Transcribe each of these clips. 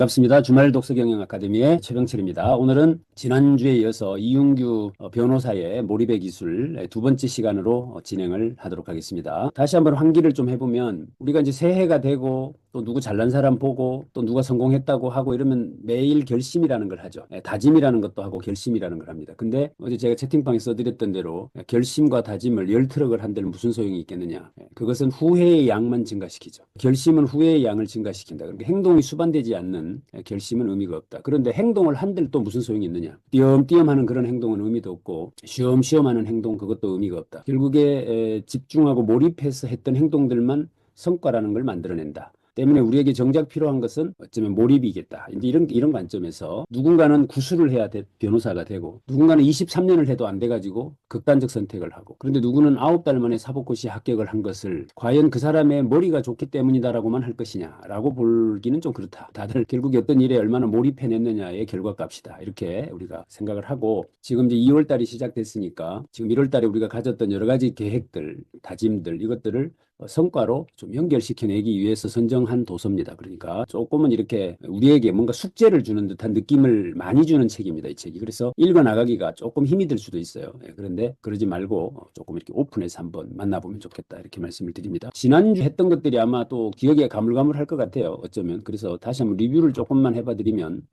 반갑습니다. 주말 독서 경영 아카데미의 최병철입니다. 오늘은 지난주에 이어서 이윤규 변호사의 몰입의 기술 두 번째 시간으로 진행을 하도록 하겠습니다. 다시 한번 환기를 좀 해보면 우리가 이제 새해가 되고 또 누구 잘난 사람 보고 또 누가 성공했다고 하고 이러면 매일 결심이라는 걸 하죠. 다짐이라는 것도 하고 결심이라는 걸 합니다. 근데 어제 제가 채팅방에 써드렸던 대로 결심과 다짐을 10트럭을 한들 무슨 소용이 있겠느냐. 그것은 후회의 양만 증가시키죠. 결심은 후회의 양을 증가시킨다. 그러니까 행동이 수반되지 않는 결심은 의미가 없다. 그런데 행동을 한들 또 무슨 소용이 있느냐. 띄엄띄엄 하는 그런 행동은 의미도 없고 쉬엄쉬엄 하는 행동 그것도 의미가 없다. 결국에 집중하고 몰입해서 했던 행동들만 성과라는 걸 만들어낸다. 때문에 우리에게 정작 필요한 것은 어쩌면 몰입이겠다. 이제 이런 관점에서 누군가는 구술을 해야 변호사가 되고 누군가는 23년을 해도 안 돼가지고 극단적 선택을 하고 그런데 누구는 9달 만에 사법고시 합격을 한 것을 과연 그 사람의 머리가 좋기 때문이다라고만 할 것이냐라고 보기는 좀 그렇다. 다들 결국에 어떤 일에 얼마나 몰입해냈느냐의 결과값이다. 이렇게 우리가 생각을 하고 지금 이제 2월 달이 시작됐으니까 지금 1월 달에 우리가 가졌던 여러 가지 계획들, 다짐들 이것들을 성과로 좀 연결시켜내기 위해서 선정한 도서입니다. 그러니까 조금은 이렇게 우리에게 뭔가 숙제를 주는 듯한 느낌을 많이 주는 책입니다. 이 책이. 그래서 읽어나가기가 조금 힘이 들 수도 있어요. 그런데 그러지 말고 조금 이렇게 오픈해서 한번 만나보면 좋겠다. 이렇게 말씀을 드립니다. 지난주 했던 것들이 아마 또 기억에 가물가물할 것 같아요. 어쩌면. 그래서 다시 한번 리뷰를 조금만 해봐드리면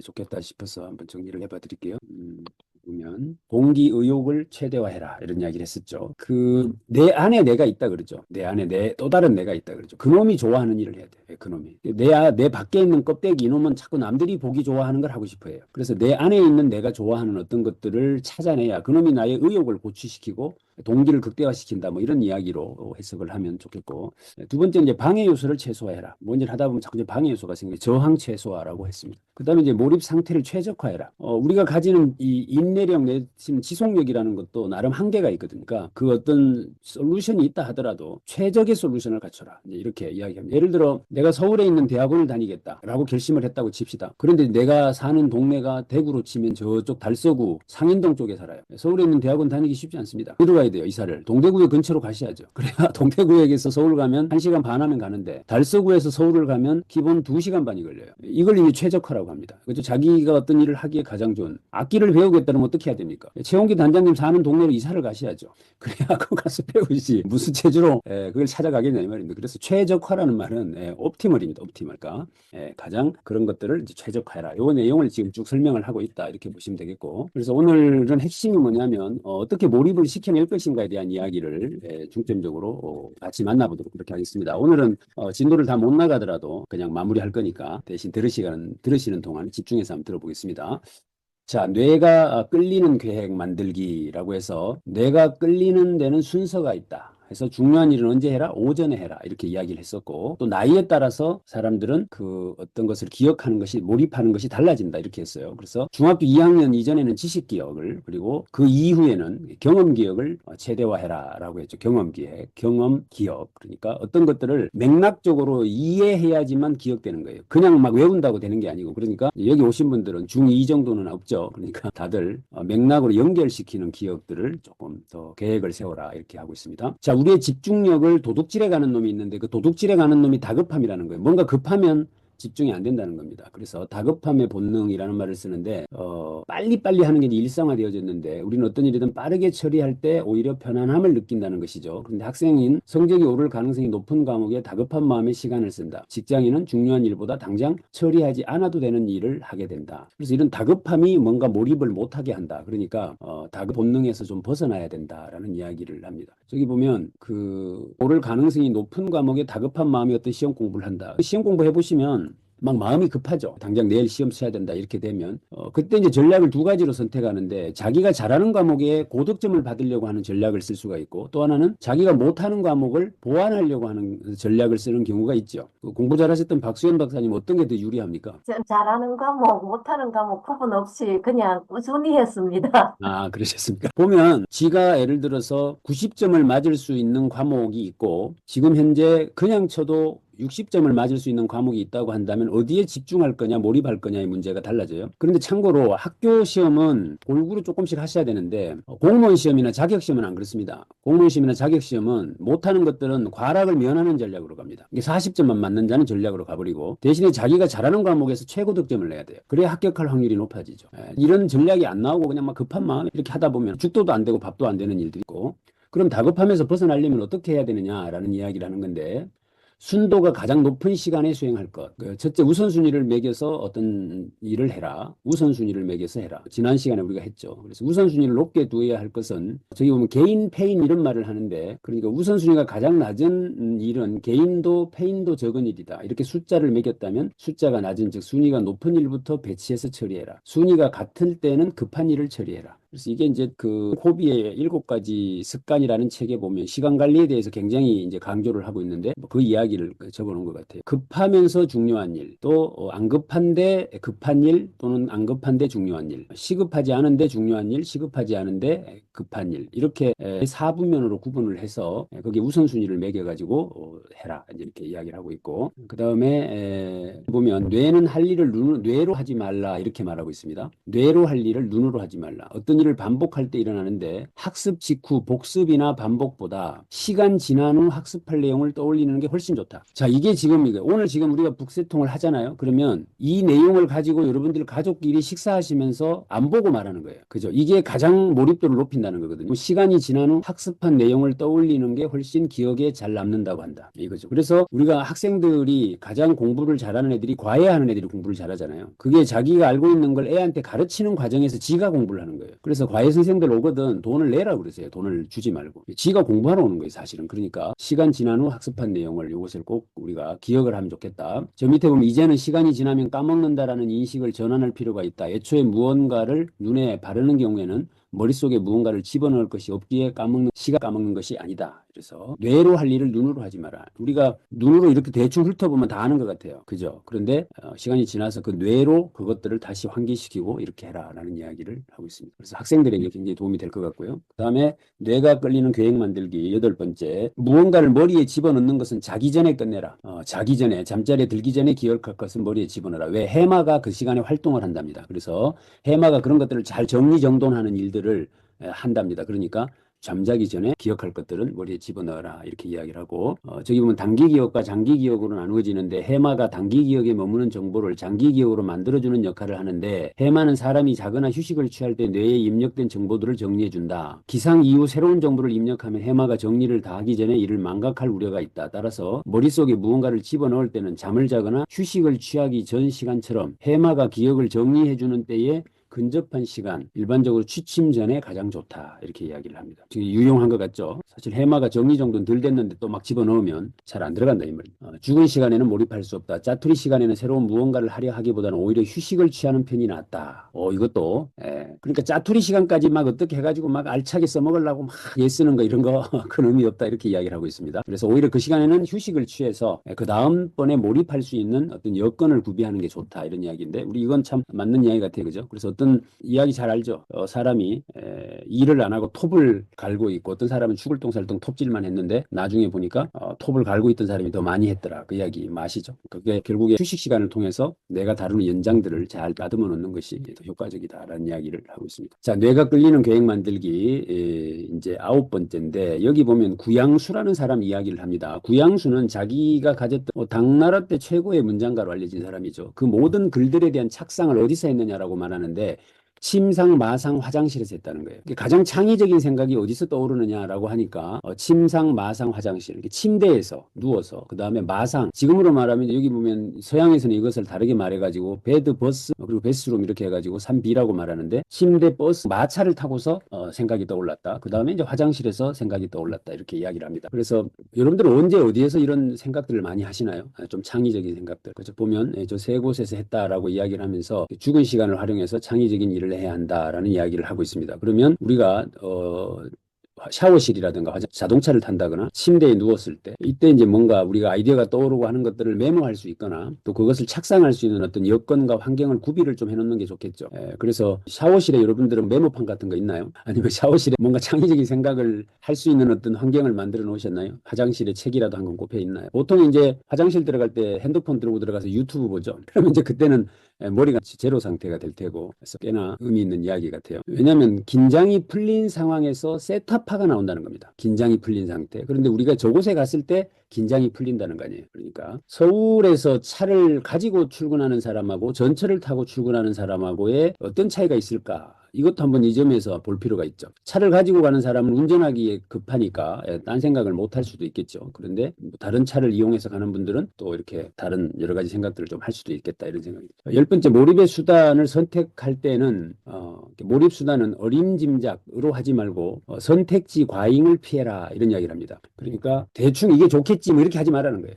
좋겠다 싶어서 한번 정리를 해봐드릴게요. 보면 동기 의욕을 최대화해라 이런 이야기를 했었죠. 그 내 안에 내가 있다 그러죠. 내 안에 또 다른 내가 있다 그러죠. 그놈이 좋아하는 일을 해야 돼. 그놈이 내 밖에 있는 껍데기 이놈은 자꾸 남들이 보기 좋아하는 걸 하고 싶어해요. 그래서 내 안에 있는 내가 좋아하는 어떤 것들을 찾아내야 그놈이 나의 의욕을 고취시키고 동기를 극대화시킨다 뭐 이런 이야기로 해석을 하면 좋겠고 두 번째 이제 방해 요소를 최소화해라. 뭔 일 하다 보면 자꾸 이제 방해 요소가 생겨 저항 최소화라고 했습니다. 그다음에 이제 몰입 상태를 최적화해라. 우리가 가지는 이 인내력 내지는 지속력이라는 것도 나름 한계가 있거든요. 그러니까 그 어떤 솔루션이 있다 하더라도 최적의 솔루션을 갖춰라. 이제 이렇게 이야기합니다. 예를 들어 내가 서울에 있는 대학원을 다니겠다라고 결심을 했다고 칩시다. 그런데 내가 사는 동네가 대구로 치면 저쪽 달서구 상인동 쪽에 살아요. 서울에 있는 대학원 다니기 쉽지 않습니다. 들어가야 돼요. 이사를. 동대구역 근처로 가셔야죠. 그래야 동대구역에서 서울 가면 1시간 반 하면 가는데 달서구에서 서울을 가면 기본 2시간 반이 걸려요. 이걸 이제 최적화라고 합니다. 그렇죠? 자기가 어떤 일을 하기에 가장 좋은 악기를 배우겠다면 어떻게 해야 됩니까? 최홍기 단장님 사는 동네로 이사를 가셔야죠. 그래야 그 가서 배우지 무슨 체주로 그걸 찾아가겠냐 이 말입니다. 그래서 최적화라는 말은 옵티멀입니다. 옵티멀까 가장 그런 것들을 이제 최적화해라. 이 내용을 지금 쭉 설명을 하고 있다 이렇게 보시면 되겠고 그래서 오늘은 핵심이 뭐냐면 어떻게 몰입을 시켜낼 것인가에 대한 이야기를 중점적으로 같이 만나보도록 그렇게 하겠습니다. 오늘은 진도를 다 못 나가더라도 그냥 마무리할 거니까 대신 들으시는 동안 집중해서 한번 들어보겠습니다. 자, 뇌가 끌리는 계획 만들기라고 해서 뇌가 끌리는 데는 순서가 있다. 그래서 중요한 일은 언제 해라? 오전에 해라. 이렇게 이야기를 했었고 또 나이에 따라서 사람들은 그 어떤 것을 기억하는 것이 몰입하는 것이 달라진다. 이렇게 했어요. 그래서 중학교 2학년 이전에는 지식 기억을 그리고 그 이후에는 경험 기억을 최대화해라 라고 했죠. 경험 기획, 경험 기억. 그러니까 어떤 것들을 맥락적으로 이해해야지만 기억되는 거예요. 그냥 막 외운다고 되는 게 아니고 그러니까 여기 오신 분들은 중2 정도는 없죠. 그러니까 다들 맥락으로 연결시키는 기억들을 조금 더 계획을 세워라 이렇게 하고 있습니다. 자, 우리의 집중력을 도둑질해 가는 놈이 있는데 그 도둑질해 가는 놈이 다급함이라는 거예요. 뭔가 급하면 집중이 안 된다는 겁니다. 그래서 다급함의 본능이라는 말을 쓰는데 빨리빨리 하는 게 일상화되어졌는데 우리는 어떤 일이든 빠르게 처리할 때 오히려 편안함을 느낀다는 것이죠. 그런데 학생인 성적이 오를 가능성이 높은 과목에 다급한 마음에 시간을 쓴다. 직장인은 중요한 일보다 당장 처리하지 않아도 되는 일을 하게 된다. 그래서 이런 다급함이 뭔가 몰입을 못하게 한다. 그러니까 다급 본능에서 좀 벗어나야 된다라는 이야기를 합니다. 저기 보면 그 오를 가능성이 높은 과목에 다급한 마음이 어떤 시험 공부를 한다. 시험 공부 해보시면 막 마음이 급하죠. 당장 내일 시험 쳐야 된다 이렇게 되면 그때 이제 전략을 두 가지로 선택하는데 자기가 잘하는 과목에 고득점을 받으려고 하는 전략을 쓸 수가 있고 또 하나는 자기가 못하는 과목을 보완하려고 하는 전략을 쓰는 경우가 있죠. 공부 잘하셨던 박수현 박사님 어떤 게 더 유리합니까? 잘하는 과목, 못하는 과목 구분 없이 그냥 꾸준히 했습니다. 아, 그러셨습니까? 보면 지가 예를 들어서 90점을 맞을 수 있는 과목이 있고 지금 현재 그냥 쳐도 60점을 맞을 수 있는 과목이 있다고 한다면 어디에 집중할 거냐, 몰입할 거냐의 문제가 달라져요. 그런데 참고로 학교 시험은 골고루 조금씩 하셔야 되는데 공무원 시험이나 자격 시험은 안 그렇습니다. 공무원 시험이나 자격 시험은 못하는 것들은 과락을 면하는 전략으로 갑니다. 이게 40점만 맞는 자는 전략으로 가버리고 대신에 자기가 잘하는 과목에서 최고 득점을 내야 돼요. 그래야 합격할 확률이 높아지죠. 이런 전략이 안 나오고 그냥 막 급한 마음에 이렇게 하다 보면 죽도도 안 되고 밥도 안 되는 일들이 있고 그럼 다급함에서 벗어나려면 어떻게 해야 되느냐라는 이야기를 하는 건데 순도가 가장 높은 시간에 수행할 것. 첫째, 우선순위를 매겨서 어떤 일을 해라. 우선순위를 매겨서 해라. 지난 시간에 우리가 했죠. 그래서 우선순위를 높게 두어야 할 것은 저기 보면 개인 페인 이런 말을 하는데 그러니까 우선순위가 가장 낮은 일은 개인도 페인도 적은 일이다. 이렇게 숫자를 매겼다면 숫자가 낮은 즉 순위가 높은 일부터 배치해서 처리해라. 순위가 같을 때는 급한 일을 처리해라. 그래서 이게 이제 그 코비의 7가지 습관이라는 책에 보면 시간 관리에 대해서 굉장히 이제 강조를 하고 있는데 그 이야기를 적어놓은 것 같아요. 급하면서 중요한 일, 또 안 급한데 급한 일 또는 안 급한데 중요한 일, 시급하지 않은데 중요한 일, 시급하지 않은데 급한 일 이렇게 4분면으로 구분을 해서 거기에 우선순위를 매겨가지고 해라 이렇게 이야기를 하고 있고 그 다음에 보면 뇌는 할 일을 뇌로 하지 말라 이렇게 말하고 있습니다. 뇌로 할 일을 눈으로 하지 말라. 어떤 일을 반복할 때 일어나는데 학습 직후 복습이나 반복보다 시간 지난 후 학습할 내용을 떠올리는 게 훨씬 좋다. 자, 이게 지금 오늘 지금 우리가 북새통을 하잖아요. 그러면 이 내용을 가지고 여러분들 가족끼리 식사하시면서 안 보고 말하는 거예요. 그죠? 이게 가장 몰입도를 높인다는 거거든요. 시간이 지난 후 학습한 내용을 떠올리는 게 훨씬 기억에 잘 남는다고 한다. 이거죠. 그래서 우리가 학생들이 가장 공부를 잘하는 애들이 과외하는 애들이 공부를 잘하잖아요. 그게 자기가 알고 있는 걸 애한테 가르치는 과정에서 지가 공부를 하는 거예요. 그래서 과외 선생들 오거든 돈을 내라고 그러세요. 돈을 주지 말고. 지가 공부하러 오는 거예요, 사실은. 그러니까 시간 지난 후 학습한 내용을 이것을 꼭 우리가 기억을 하면 좋겠다. 저 밑에 보면 이제는 시간이 지나면 까먹는다라는 인식을 전환할 필요가 있다. 애초에 무언가를 눈에 바르는 경우에는 머릿속에 무언가를 집어넣을 것이 없기에 시가 까먹는 것이 아니다. 그래서 뇌로 할 일을 눈으로 하지 마라. 우리가 눈으로 이렇게 대충 훑어보면 다 아는 것 같아요. 그죠? 그런데 시간이 지나서 그 뇌로 그것들을 다시 환기시키고 이렇게 해라라는 이야기를 하고 있습니다. 그래서 학생들에게 굉장히 도움이 될 것 같고요. 그 다음에 뇌가 끌리는 계획 만들기 8번째. 무언가를 머리에 집어넣는 것은 자기 전에 끝내라. 자기 전에 잠자리에 들기 전에 기억할 것은 머리에 집어넣어라. 왜? 해마가 그 시간에 활동을 한답니다. 그래서 해마가 그런 것들을 잘 정리정돈하는 일들을 한답니다. 그러니까 잠자기 전에 기억할 것들은 머리에 집어넣어라 이렇게 이야기를 하고 저기 보면 단기 기억과 장기 기억으로 나누어지는데 해마가 단기 기억에 머무는 정보를 장기 기억으로 만들어주는 역할을 하는데 해마는 사람이 자거나 휴식을 취할 때 뇌에 입력된 정보들을 정리해준다. 기상 이후 새로운 정보를 입력하면 해마가 정리를 다 하기 전에 이를 망각할 우려가 있다. 따라서 머릿속에 무언가를 집어넣을 때는 잠을 자거나 휴식을 취하기 전 시간처럼 해마가 기억을 정리해주는 때에 근접한 시간, 일반적으로 취침 전에 가장 좋다. 이렇게 이야기를 합니다. 지금 유용한 것 같죠? 사실 해마가 정리 정돈 덜 됐는데 또 막 집어넣으면 잘 안 들어간다 이 말이에요. 죽은 시간에는 몰입할 수 없다. 짜투리 시간에는 새로운 무언가를 하려 하기보다는 오히려 휴식을 취하는 편이 낫다. 이것도 그러니까 짜투리 시간까지 막 어떻게 해가지고 막 알차게 써먹으려고 막 애쓰는 거 이런 거 그런 의미 없다. 이렇게 이야기를 하고 있습니다. 그래서 오히려 그 시간에는 휴식을 취해서 그 다음번에 몰입할 수 있는 어떤 여건을 구비하는 게 좋다. 이런 이야기인데 우리 이건 참 맞는 이야기 같아요. 그죠? 그래서 어떤 이야기 잘 알죠. 사람이 일을 안 하고 톱을 갈고 있고 어떤 사람은 죽을똥살똥 톱질만 했는데 나중에 보니까 톱을 갈고 있던 사람이 더 많이 했더라. 그 이야기 아시죠? 그게 결국에 휴식 시간을 통해서 내가 다루는 연장들을 잘 다듬어 놓는 것이 더 효과적이다라는 이야기를 하고 있습니다. 자, 뇌가 끌리는 계획 만들기 이제 9번째인데 여기 보면 구양수라는 사람 이야기를 합니다. 구양수는 자기가 가졌던 당나라 때 최고의 문장가로 알려진 사람이죠. 그 모든 글들에 대한 착상을 어디서 했느냐라고 말하는데 침상, 마상, 화장실에서 했다는 거예요. 가장 창의적인 생각이 어디서 떠오르느냐라고 하니까 침상, 마상, 화장실 이렇게 침대에서 누워서 그 다음에 마상 지금으로 말하면 여기 보면 서양에서는 이것을 다르게 말해가지고 베드, 버스 그리고 베스룸 이렇게 해가지고 3B라고 말하는데 침대, 버스, 마차를 타고서 생각이 떠올랐다. 그 다음에 이제 화장실에서 생각이 떠올랐다 이렇게 이야기를 합니다. 그래서 여러분들은 언제 어디에서 이런 생각들을 많이 하시나요? 좀 창의적인 생각들. 그래서 보면 저 세 곳에서 했다라고 이야기를 하면서 죽은 시간을 활용해서 창의적인 일을 해야 한다라는 이야기를 하고 있습니다. 그러면 우리가 샤워실이라든가 자동차를 탄다거나 침대에 누웠을 때 이때 이제 뭔가 우리가 아이디어가 떠오르고 하는 것들을 메모할 수 있거나 또 그것을 착상할 수 있는 어떤 여건과 환경을 구비를 좀 해놓는 게 좋겠죠. 그래서 샤워실에 여러분들은 메모판 같은 거 있나요? 아니면 샤워실에 뭔가 창의적인 생각을 할 수 있는 어떤 환경을 만들어 놓으셨나요? 화장실에 책이라도 한 권 꼽혀 있나요? 보통 이제 화장실 들어갈 때 핸드폰 들고 들어가서 유튜브 보죠. 그러면 이제 그때는 머리가 제로 상태가 될 테고 그래서 꽤나 의미 있는 이야기 같아요. 왜냐하면 긴장이 풀린 상황에서 세타파가 나온다는 겁니다. 긴장이 풀린 상태. 그런데 우리가 저곳에 갔을 때 긴장이 풀린다는 거 아니에요. 그러니까 서울에서 차를 가지고 출근하는 사람하고 전철을 타고 출근하는 사람하고의 어떤 차이가 있을까? 이것도 한번 이 점에서 볼 필요가 있죠. 차를 가지고 가는 사람은 운전하기에 급하니까 딴 생각을 못 할 수도 있겠죠. 그런데 다른 차를 이용해서 가는 분들은 또 이렇게 다른 여러 가지 생각들을 좀 할 수도 있겠다 이런 생각이 듭니다. 열 번째, 몰입의 수단을 선택할 때는 몰입 수단은 어림짐작으로 하지 말고 선택지 과잉을 피해라 이런 이야기를 합니다. 그러니까 대충 이게 좋겠지 뭐 이렇게 하지 말라는 거예요.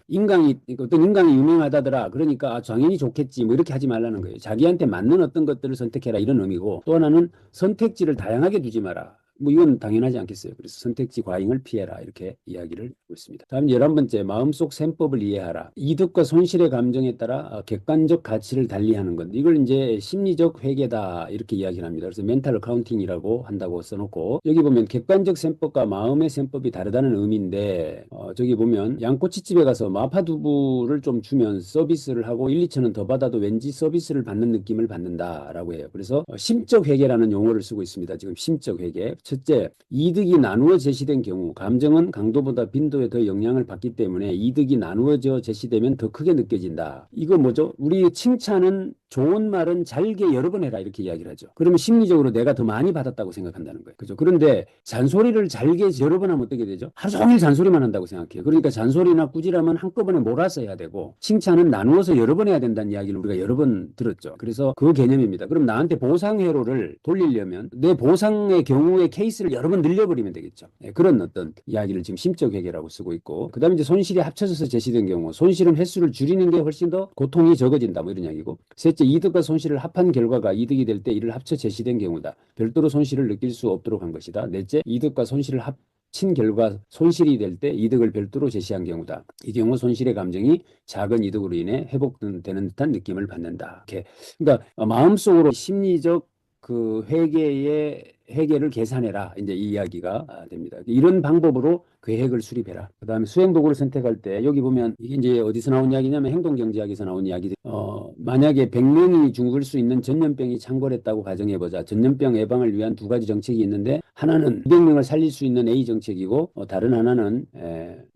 어떤 인강이 유명하다더라 그러니까 당연히 좋겠지 뭐 이렇게 하지 말라는 거예요. 자기한테 맞는 어떤 것들을 선택해라 이런 의미고, 또 하나는 선택지를 다양하게 두지 마라. 뭐 이건 당연하지 않겠어요. 그래서 선택지 과잉을 피해라 이렇게 이야기를 하고 있습니다. 다음 11번째, 마음속 셈법을 이해하라. 이득과 손실의 감정에 따라 객관적 가치를 달리하는 것. 이걸 이제 심리적 회계다 이렇게 이야기를 합니다. 그래서 멘탈 어카운팅이라고 한다고 써놓고, 여기 보면 객관적 셈법과 마음의 셈법이 다르다는 의미인데 저기 보면 양꼬치집에 가서 마파두부를 좀 주면 서비스를 하고 1, 2천 원 더 받아도 왠지 서비스를 받는 느낌을 받는다라고 해요. 그래서 심적 회계라는 용어를 쓰고 있습니다. 지금 심적 회계. 첫째, 이득이 나누어 제시된 경우 감정은 강도보다 빈도에 더 영향을 받기 때문에 이득이 나누어져 제시되면 더 크게 느껴진다. 이거 뭐죠? 우리 칭찬은, 좋은 말은 잘게 여러 번 해라 이렇게 이야기를 하죠. 그러면 심리적으로 내가 더 많이 받았다고 생각한다는 거예요. 그죠? 그런데 잔소리를 잘게 여러 번 하면 어떻게 되죠? 하루 종일 잔소리만 한다고 생각해요. 그러니까 잔소리나 꾸지람은 한꺼번에 몰아서 해야 되고, 칭찬은 나누어서 여러 번 해야 된다는 이야기를 우리가 여러 번 들었죠. 그래서 그 개념입니다. 그럼 나한테 보상 회로를 돌리려면 내 보상의 경우에 케이스를 여러 번 늘려버리면 되겠죠. 그런 어떤 이야기를 지금 심적 회계라고 쓰고 있고, 그 다음에 이제 손실이 합쳐져서 제시된 경우 손실은 횟수를 줄이는 게 훨씬 더 고통이 적어진다 뭐 이런 이야기고, 셋째, 이득과 손실을 합한 결과가 이득이 될 때 이를 합쳐 제시된 경우다. 별도로 손실을 느낄 수 없도록 한 것이다. 넷째, 이득과 손실을 합친 결과 손실이 될 때 이득을 별도로 제시한 경우다. 이 경우 손실의 감정이 작은 이득으로 인해 회복되는 듯한 느낌을 받는다. 이렇게. 그러니까 마음속으로 심리적 그 회계를 계산해라. 이제 이 이야기가 됩니다. 이런 방법으로 계획을 수립해라. 그 다음에 수행도구를 선택할 때 여기 보면 이게 이제 어디서 나온 이야기냐면 행동경제학에서 나온 이야기들. 만약에 100명이 죽을 수 있는 전염병이 창궐했다고 가정해보자. 전염병 예방을 위한 두 가지 정책이 있는데, 하나는 200명을 살릴 수 있는 A 정책이고 다른 하나는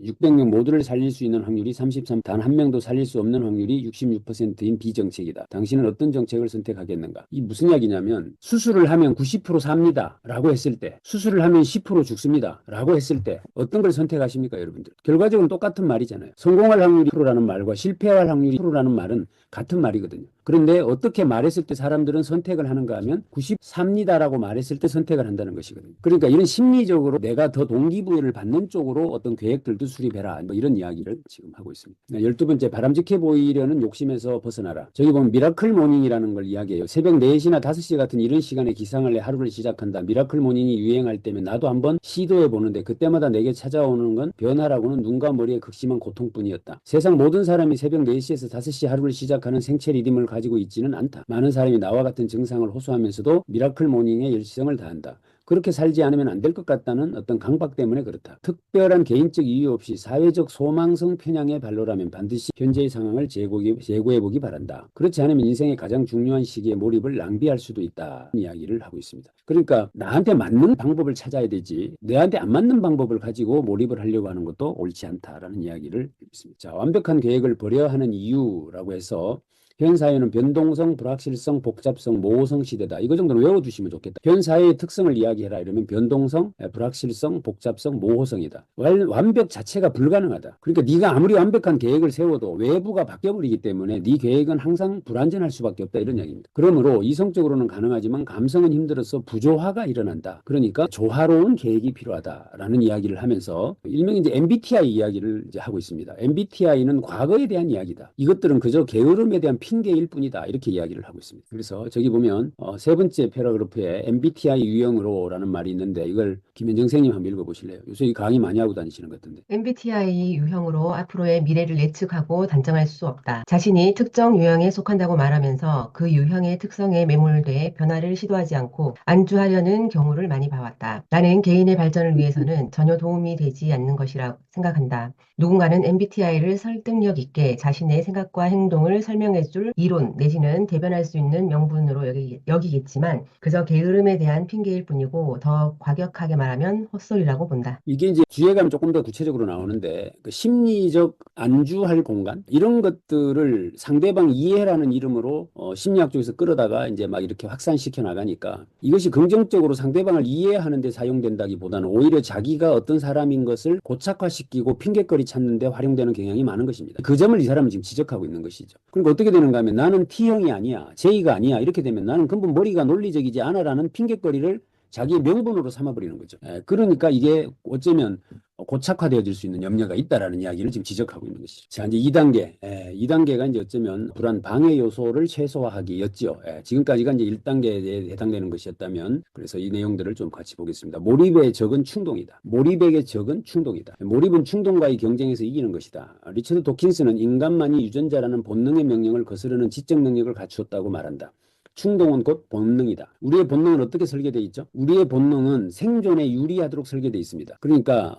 600명 모두를 살릴 수 있는 확률이 33, 단 한 명도 살릴 수 없는 확률이 66%인 B 정책이다. 당신은 어떤 정책을 선택하겠는가? 이 무슨 이야기냐면, 수술을 하면 90% 삽니다 라고 했을 때, 수술을 하면 10% 죽습니다 라고 했을 때 어떤 걸 선택하십니까, 여러분들? 결과적으로 똑같은 말이잖아요. 성공할 확률이 10%라는 말과 실패할 확률이 10%라는 말은 같은 말이거든요. 그런데 어떻게 말했을 때 사람들은 선택을 하는가 하면 93니다라고 말했을 때 선택을 한다는 것이거든요. 그러니까 이런 심리적으로 내가 더 동기부여를 받는 쪽으로 어떤 계획들도 수립해라. 뭐 이런 이야기를 지금 하고 있습니다. 12번째, 바람직해 보이려는 욕심에서 벗어나라. 저기 보면 미라클 모닝이라는 걸 이야기해요. 새벽 4시나 5시 같은 이런 시간에 기상을 내 하루를 시작한다. 미라클 모닝이 유행할 때면 나도 한번 시도해 보는데 그때마다 내게 찾아오는 건 변화라고는 눈과 머리의 극심한 고통뿐이었다. 세상 모든 사람이 새벽 4시에서 5시 하루를 시작하는 생체 리듬을 가지고 있지는 않다. 많은 사람이 나와 같은 증상을 호소하면서도 미라클 모닝에 열성을 다한다. 그렇게 살지 않으면 안 될 것 같다는 어떤 강박 때문에 그렇다. 특별한 개인적 이유 없이 사회적 소망성 편향의 발로라면 반드시 현재의 상황을 재고해보기 바란다. 그렇지 않으면 인생의 가장 중요한 시기에 몰입을 낭비할 수도 있다. 이야기를 하고 있습니다. 그러니까 나한테 맞는 방법을 찾아야 되지, 내한테 안 맞는 방법을 가지고 몰입을 하려고 하는 것도 옳지 않다라는 이야기를 했습니다. 자, 완벽한 계획을 버려야 하는 이유라고 해서, 현 사회는 변동성, 불확실성, 복잡성, 모호성 시대다. 이거 정도는 외워두시면 좋겠다. 현 사회의 특성을 이야기해라 이러면 변동성, 불확실성, 복잡성, 모호성이다. 완벽 자체가 불가능하다. 그러니까 네가 아무리 완벽한 계획을 세워도 외부가 바뀌어버리기 때문에 네 계획은 항상 불완전할 수밖에 없다 이런 이야기입니다. 그러므로 이성적으로는 가능하지만 감성은 힘들어서 부조화가 일어난다. 그러니까 조화로운 계획이 필요하다라는 이야기를 하면서 일명 이제 MBTI 이야기를 이제 하고 있습니다. MBTI는 과거에 대한 이야기다. 이것들은 그저 게으름에 대한 핑계일 뿐이다. 이렇게 이야기를 하고 있습니다. 그래서 저기 보면 세 번째 패러그래프에 MBTI 유형으로라는 말이 있는데 이걸 김현정 선생님 한번 읽어보실래요? 요새 이 강의 많이 하고 다니시는 것 같은데. MBTI 유형으로 앞으로의 미래를 예측하고 단정할 수 없다. 자신이 특정 유형에 속한다고 말하면서 그 유형의 특성에 매몰돼 변화를 시도하지 않고 안주하려는 경우를 많이 봐왔다. 나는 개인의 발전을 위해서는 전혀 도움이 되지 않는 것이라 생각한다. 누군가는 MBTI를 설득력 있게 자신의 생각과 행동을 설명해줄 이론 내지는 대변할 수 있는 명분으로 여기겠지만 그저 게으름에 대한 핑계일 뿐이고 더 과격하게 말하면 헛소리라고 본다. 이게 이제 뒤에 가면 조금 더 구체적으로 나오는데 그 심리적 안주할 공간 이런 것들을 상대방 이해라는 이름으로 심리학 쪽에서 끌어다가 이제 막 이렇게 확산시켜 나가니까 이것이 긍정적으로 상대방을 이해하는 데 사용된다기보다는 오히려 자기가 어떤 사람인 것을 고착화시키고 핑계거리 찾는 데 활용되는 경향이 많은 것입니다. 그 점을 이 사람은 지금 지적하고 있는 것이죠. 그러니까 어떻게 되는가 하면 나는 T형이 아니야, J가 아니야 이렇게 되면 나는根本머리가 논리적이지 않아라는 핑계거리를 자기의 명분으로 삼아버리는 거죠. 그러니까 이게 어쩌면 고착화되어질 수 있는 염려가 있다라는 이야기를 지금 지적하고 있는 것이죠. 자, 이제 2단계. 2단계가 이제 어쩌면 불안 방해 요소를 최소화하기였지요. 지금까지가 이제 1단계에 해당되는 것이었다면 그래서 이 내용들을 좀 같이 보겠습니다. 몰입의 적은 충동이다. 몰입에게 적은 충동이다. 몰입은 충동과의 경쟁에서 이기는 것이다. 리처드 도킨스는 인간만이 유전자라는 본능의 명령을 거스르는 지적 능력을 갖추었다고 말한다. 충동은 곧 본능이다. 우리의 본능은 어떻게 설계되어 있죠? 우리의 본능은 생존에 유리하도록 설계되어 있습니다. 그러니까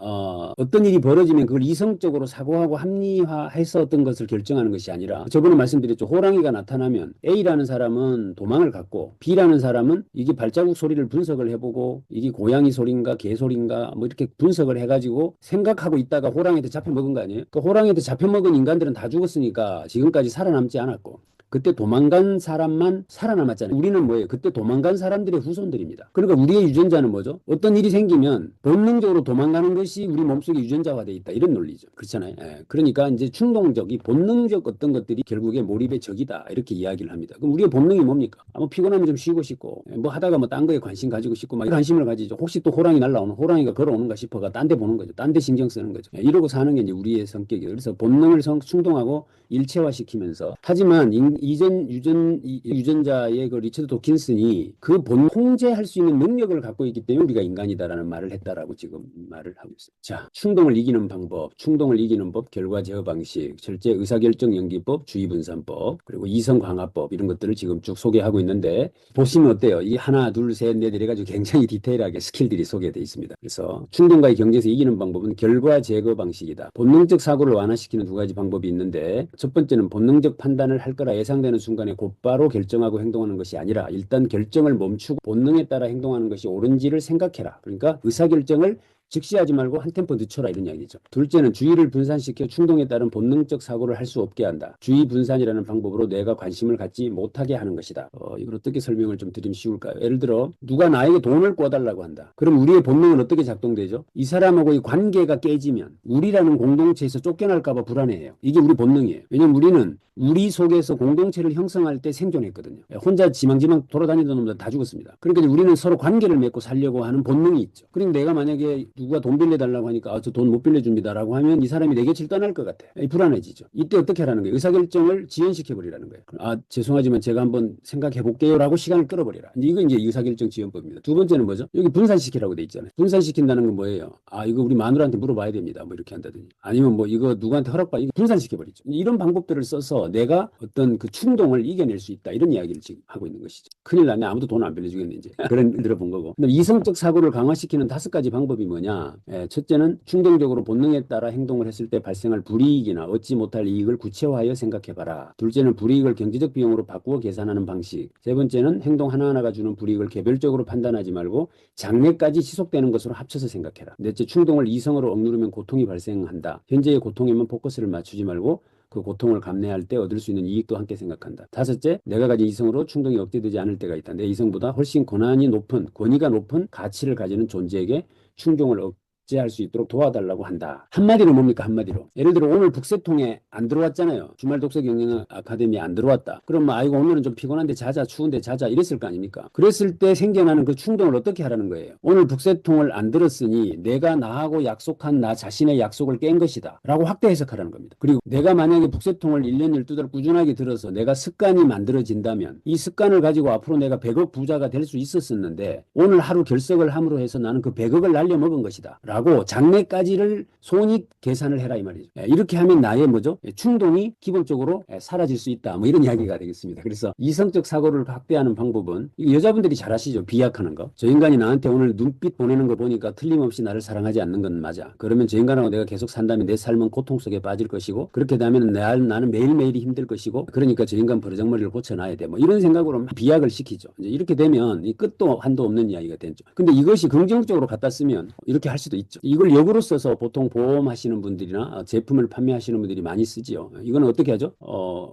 어떤 일이 벌어지면 그걸 이성적으로 사고하고 합리화해서 어떤 것을 결정하는 것이 아니라 저번에 말씀드렸죠. 호랑이가 나타나면 A라는 사람은 도망을 갔고 B라는 사람은 이게 발자국 소리를 분석을 해보고 이게 고양이 소리인가 개 소리인가 뭐 이렇게 분석을 해가지고 생각하고 있다가 호랑이한테 잡혀먹은 거 아니에요? 그 호랑이한테 잡혀먹은 인간들은 다 죽었으니까 지금까지 살아남지 않았고 그때 도망간 사람만 살아남았잖아요. 우리는 뭐예요? 그때 도망간 사람들의 후손들입니다. 그러니까 우리의 유전자는 뭐죠? 어떤 일이 생기면 본능적으로 도망가는 것이 우리 몸속에 유전자화되어 있다. 이런 논리죠. 그렇잖아요. 그러니까 이제 충동적이 본능적 어떤 것들이 결국에 몰입의 적이다. 이렇게 이야기를 합니다. 그럼 우리의 본능이 뭡니까? 뭐 피곤하면 좀 쉬고 싶고 뭐 하다가 뭐 딴 거에 관심 가지고 싶고 막 관심을 가지죠. 혹시 또 호랑이 날라오는 호랑이가 걸어오는가 싶어가 딴 데 보는 거죠. 딴 데 신경 쓰는 거죠. 이러고 사는 게 이제 우리의 성격이에요. 그래서 본능을 충동하고 일체화시키면서 하지만 이전 유전자의 그 리처드 도킨슨이 그 통제할 수 있는 능력을 갖고 있기 때문에 우리가 인간이다라는 말을 했다라고 지금 말을 하고 있습니다. 자, 충동을 이기는 방법, 충동을 이기는 법, 결과 제어 방식, 철제 의사결정 연기법, 주의 분산법, 그리고 이성 강화법 이런 것들을 지금 쭉 소개하고 있는데 보시면 어때요? 이 하나, 둘, 셋, 넷 이래가지고 굉장히 디테일하게 스킬들이 소개되어 있습니다. 그래서 충동과의 경쟁에서 이기는 방법은 결과 제거 방식이다. 본능적 사고를 완화시키는 두 가지 방법이 있는데 첫 번째는 본능적 판단을 할 거라 예상되는 순간에 곧바로 결정하고 행동하는 것이 아니라 일단 결정을 멈추고 본능에 따라 행동하는 것이 옳은지를 생각해라. 그러니까 의사결정을 즉시 하지 말고 한 템포 늦춰라 이런 이야기죠. 둘째는 주의를 분산시켜 충동에 따른 본능적 사고를 할 수 없게 한다. 주의 분산이라는 방법으로 내가 관심을 갖지 못하게 하는 것이다. 이걸 어떻게 설명을 좀 드리면 쉬울까요? 예를 들어 누가 나에게 돈을 꿔달라고 한다. 그럼 우리의 본능은 어떻게 작동되죠? 이 사람하고의 관계가 깨지면 우리라는 공동체에서 쫓겨날까 봐 불안해해요. 이게 우리 본능이에요. 왜냐면 우리는 우리 속에서 공동체를 형성할 때 생존했거든요. 혼자 지망지망 돌아다니던 놈들 다 죽었습니다. 그러니까 우리는 서로 관계를 맺고 살려고 하는 본능이 있죠. 그러니까 내가 만약에 누가 돈 빌려달라고 하니까 저 돈 못 빌려줍니다라고 하면 이 사람이 내 곁을 떠날 것 같아. 불안해지죠. 이때 어떻게 하라는 거예요? 의사결정을 지연시켜버리라는 거예요. 죄송하지만 제가 한번 생각해볼게요라고 시간을 끌어버리라. 이건 이제 의사결정 지연법입니다. 두 번째는 뭐죠? 여기 분산시키라고 돼 있잖아요. 분산시킨다는 건 뭐예요? 이거 우리 마누라한테 물어봐야 됩니다. 뭐 이렇게 한다든지. 아니면 뭐 이거 누구한테 허락받 이거 분산시켜버리죠. 이런 방법들을 써서 내가 어떤 그 충동을 이겨낼 수 있다. 이런 이야기를 지금 하고 있는 것이죠. 큰일 났네. 아무도 돈 안 빌려주겠네 이제. 그런 들어본 거고. 그다음 이성적 사고를 강화시키는 5가지 방법이 뭐냐? 첫째는 충동적으로 본능에 따라 행동을 했을 때 발생할 불이익이나 얻지 못할 이익을 구체화하여 생각해봐라. 둘째는 불이익을 경제적 비용으로 바꾸어 계산하는 방식. 세 번째는 행동 하나하나가 주는 불이익을 개별적으로 판단하지 말고 장래까지 지속되는 것으로 합쳐서 생각해라. 넷째, 충동을 이성으로 억누르면 고통이 발생한다. 현재의 고통에만 포커스를 맞추지 말고 그 고통을 감내할 때 얻을 수 있는 이익도 함께 생각한다. 다섯째, 내가 가진 이성으로 충동이 억제되지 않을 때가 있다. 내 이성보다 훨씬 권위가 높은 가치를 가지는 존재에게 충동을 복제할 수 있도록 도와달라고 한다. 한마디로 뭡니까? 한마디로. 예를 들어 오늘 북새통에 안 들어왔잖아요. 주말 독서 경영 아카데미에 안 들어왔다. 그럼 뭐 아이고 오늘은 좀 피곤한데 자자, 추운데 자자 이랬을 거 아닙니까? 그랬을 때 생겨나는 그 충동을 어떻게 하라는 거예요? 오늘 북새통을 안 들었으니 내가 나하고 약속한 나 자신의 약속을 깬 것이다 라고 확대 해석하라는 겁니다. 그리고 내가 만약에 북새통을 1년 12달 꾸준하게 들어서 내가 습관이 만들어진다면 이 습관을 가지고 앞으로 내가 100억 부자가 될 수 있었었는데 오늘 하루 결석을 함으로 해서 나는 그 100억을 날려먹은 것이다 라고 장래까지를 손익 계산을 해라 이 말이죠. 이렇게 하면 나의 뭐죠? 충동이 기본적으로 사라질 수 있다. 뭐 이런 이야기가 되겠습니다. 그래서 이성적 사고를 확대하는 방법은 여자분들이 잘 아시죠? 비약하는 거. 저 인간이 나한테 오늘 눈빛 보내는 거 보니까 틀림없이 나를 사랑하지 않는 건 맞아. 그러면 저 인간하고 내가 계속 산다면 내 삶은 고통 속에 빠질 것이고 그렇게 되면 나는 매일매일이 힘들 것이고 그러니까 저 인간 버르장머리를 고쳐놔야 돼. 뭐 이런 생각으로 비약을 시키죠. 이제 이렇게 되면 이 끝도 한도 없는 이야기가 되죠. 근데 이것이 긍정적으로 갖다 쓰면 이렇게 할 수도 있죠. 이걸 역으로 써서 보통 보험하시는 분들이나 제품을 판매하시는 분들이 많이 쓰지요. 이거는 어떻게 하죠?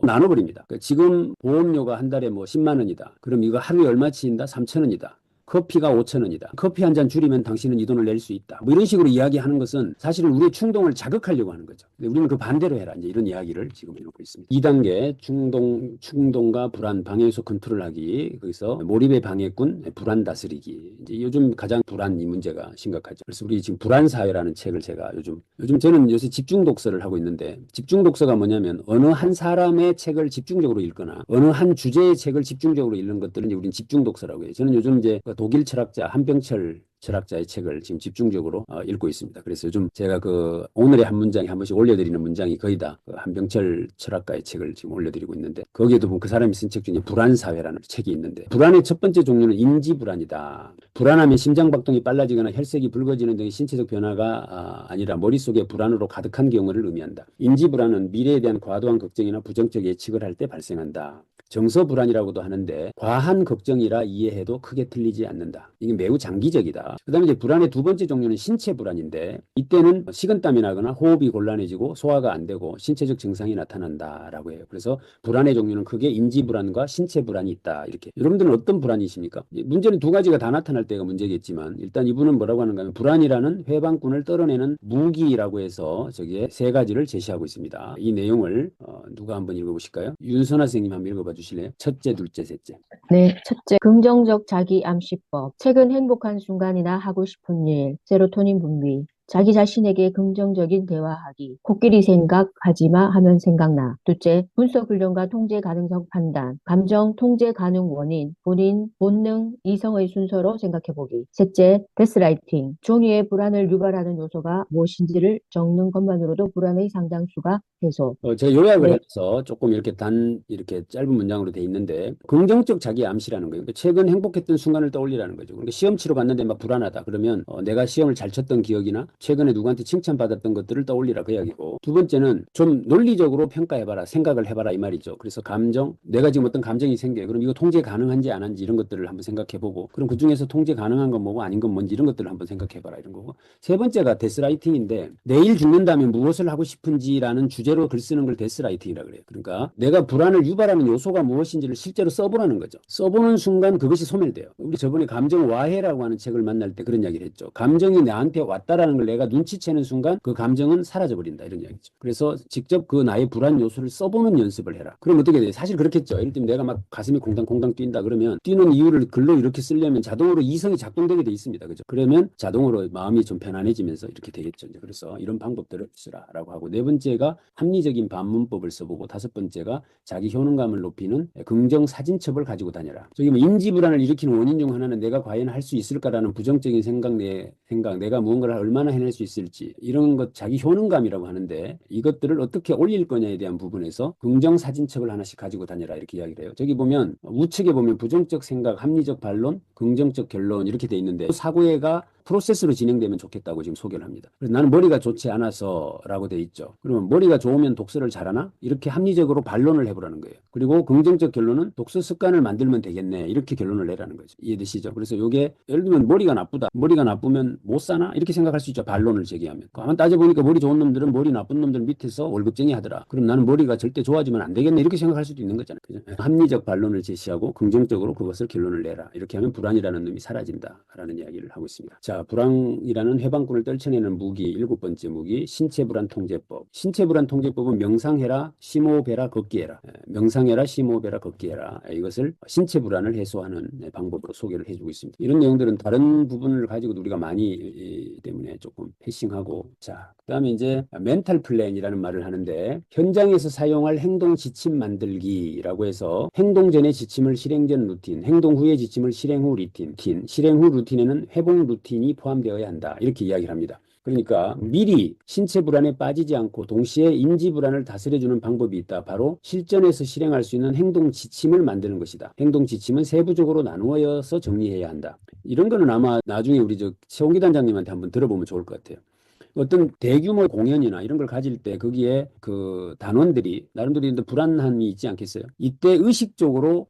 나눠버립니다. 그러니까 지금 보험료가 한 달에 뭐 10만 원이다. 그럼 이거 하루에 얼마 치인다? 3천 원이다. 커피가 5천 원이다. 커피 한 잔 줄이면 당신은 이 돈을 낼 수 있다. 뭐 이런 식으로 이야기하는 것은 사실은 우리의 충동을 자극하려고 하는 거죠. 근데 우리는 그 반대로 해라. 이제 이런 이야기를 지금 해놓고 있습니다. 2단계 충동과 불안, 방해요소 컨트롤하기. 거기서 몰입의 방해꾼, 불안 다스리기. 이제 요즘 가장 불안 이 문제가 심각하죠. 그래서 우리 지금 불안 사회라는 책을 제가 요즘 저는 요새 집중 독서를 하고 있는데 집중 독서가 뭐냐면 어느 한 사람의 책을 집중적으로 읽거나 어느 한 주제의 책을 집중적으로 읽는 것들은 이제 우리는 집중 독서라고 해요. 저는 요즘 이제 독일 철학자 한병철 철학자의 책을 지금 집중적으로 읽고 있습니다. 그래서 요즘 제가 그 오늘의 한 문장에 한 번씩 올려드리는 문장이 거의 다 그 한병철 철학가의 책을 지금 올려드리고 있는데 거기에도 보면 그 사람이 쓴 책 중에 불안사회라는 책이 있는데 불안의 첫 번째 종류는 인지불안이다. 불안하면 심장박동이 빨라지거나 혈색이 붉어지는 등의 신체적 변화가 아니라 머릿속에 불안으로 가득한 경우를 의미한다. 인지불안은 미래에 대한 과도한 걱정이나 부정적 예측을 할 때 발생한다. 정서불안이라고도 하는데 과한 걱정이라 이해해도 크게 틀리지 않는다. 이게 매우 장기적이다. 그 다음에 이제 불안의 두 번째 종류는 신체불안인데 이때는 식은땀이 나거나 호흡이 곤란해지고 소화가 안 되고 신체적 증상이 나타난다라고 해요. 그래서 불안의 종류는 크게 인지불안과 신체불안이 있다. 이렇게. 여러분들은 어떤 불안이십니까? 문제는 두 가지가 다 나타날 때가 문제겠지만 일단 이분은 뭐라고 하는가 하면 불안이라는 회방꾼을 떨어내는 무기라고 해서 저기에 세 가지를 제시하고 있습니다. 이 내용을 누가 한번 읽어보실까요? 윤선아 선생님 한번 읽어봐 주실래요? 첫째, 둘째, 셋째. 네, 첫째, 긍정적 자기 암시법. 최근 행복한 순간이나 하고 싶은 일, 세로토닌 분비. 자기 자신에게 긍정적인 대화하기. 코끼리 생각하지마 하면 생각나. 둘째, 분석 훈련과 통제 가능성 판단. 감정 통제 가능 원인, 본인, 본능, 이성의 순서로 생각해보기. 셋째, 데스라이팅. 종이에 불안을 유발하는 요소가 무엇인지를 적는 것만으로도 불안의 상당수가 해소. 제가 요약을 네. 해서 조금 이렇게 짧은 문장으로 돼 있는데 긍정적 자기 암시라는 거예요. 그러니까 최근 행복했던 순간을 떠올리라는 거죠. 그러니까 시험 치러 갔는데 막 불안하다. 그러면 내가 시험을 잘 쳤던 기억이나 최근에 누구한테 칭찬받았던 것들을 떠올리라 그 이야기고 두 번째는 좀 논리적으로 평가해봐라. 생각을 해봐라 이 말이죠. 그래서 감정, 내가 지금 어떤 감정이 생겨요. 그럼 이거 통제 가능한지 안 한지 이런 것들을 한번 생각해보고 그럼 그중에서 통제 가능한 건 뭐고 아닌 건 뭔지 이런 것들을 한번 생각해봐라 이런 거고 세 번째가 데스라이팅인데 내일 죽는다면 무엇을 하고 싶은지라는 주제로 글 쓰는 걸 데스라이팅이라고 그래요. 그러니까 내가 불안을 유발하는 요소가 무엇인지를 실제로 써보라는 거죠. 써보는 순간 그것이 소멸돼요. 우리 저번에 감정 와해라고 하는 책을 만날 때 그런 이야기를 했죠. 감정이 나한테 왔다라는 걸 내가 눈치채는 순간 그 감정은 사라져버린다 이런 이야기죠. 그래서 직접 그 나의 불안 요소를 써보는 연습을 해라. 그럼 어떻게 돼요? 사실 그렇겠죠. 예를 들면 내가 막 가슴이 콩당콩당 뛴다 그러면 뛰는 이유를 글로 이렇게 쓰려면 자동으로 이성이 작동되게 돼 있습니다. 그죠? 그러면 자동으로 마음이 좀 편안해지면서 이렇게 되겠죠. 이제 그래서 이런 방법들을 쓰라라고 하고 네 번째가 합리적인 반문법을 써보고 다섯 번째가 자기 효능감을 높이는 긍정 사진첩을 가지고 다녀라. 저기 뭐 인지불안을 일으키는 원인 중 하나는 내가 과연 할 수 있을까라는 부정적인 생각, 내가 무언가를 얼마나 해낼 수 있을지 이런 것 자기 효능감이라고 하는데 이것들을 어떻게 올릴 거냐에 대한 부분에서 긍정 사진첩을 하나씩 가지고 다녀라 이렇게 이야기를 해요. 저기 보면 우측에 보면 부정적 생각, 합리적 반론, 긍정적 결론 이렇게 돼 있는데 사고가 프로세스로 진행되면 좋겠다고 지금 소개를 합니다. 그래서 나는 머리가 좋지 않아서 라고 돼 있죠. 그러면 머리가 좋으면 독서를 잘하나? 이렇게 합리적으로 반론을 해보라는 거예요. 그리고 긍정적 결론은 독서 습관을 만들면 되겠네. 이렇게 결론을 내라는 거죠. 이해되시죠? 그래서 이게 예를 들면 머리가 나쁘다. 머리가 나쁘면 못 사나? 이렇게 생각할 수 있죠. 반론을 제기하면. 가만 따져보니까 머리 좋은 놈들은 머리 나쁜 놈들 밑에서 월급쟁이 하더라. 그럼 나는 머리가 절대 좋아지면 안 되겠네. 이렇게 생각할 수도 있는 거잖아요. 그죠? 합리적 반론을 제시하고 긍정적으로 그것을 결론을 내라. 이렇게 하면 불안 불안이라는 놈이 사라진다라는 이야기를 하고 있습니다. 자, 불안이라는 해방군을 떨쳐내는 무기, 7번째 무기, 신체불안 통제법. 신체불안 통제법은 명상해라, 심호흡해라, 걷기해라. 명상해라, 심호흡해라, 걷기해라. 이것을 신체불안을 해소하는 방법으로 소개를 해주고 있습니다. 이런 내용들은 다른 부분을 가지고도 우리가 많이 때문에 조금 패싱하고, 자, 그다음에 이제 멘탈 플랜이라는 말을 하는데, 현장에서 사용할 행동 지침 만들기라고 해서 행동 전의 지침을 실행 전 루틴, 행동 후의 지침을 실행 후 루틴, 실행 후 루틴에는 회복 루틴이 포함되어야 한다. 이렇게 이야기를 합니다. 그러니까 미리 신체 불안에 빠지지 않고 동시에 인지 불안을 다스려주는 방법이 있다. 바로 실전에서 실행할 수 있는 행동 지침을 만드는 것이다. 행동 지침은 세부적으로 나누어서 정리해야 한다. 이런 거는 아마 나중에 우리 최홍기 단장님한테 한번 들어보면 좋을 것 같아요. 어떤 대규모 공연이나 이런 걸 가질 때 거기에 그 단원들이 나름대로 불안함이 있지 않겠어요? 이때 의식적으로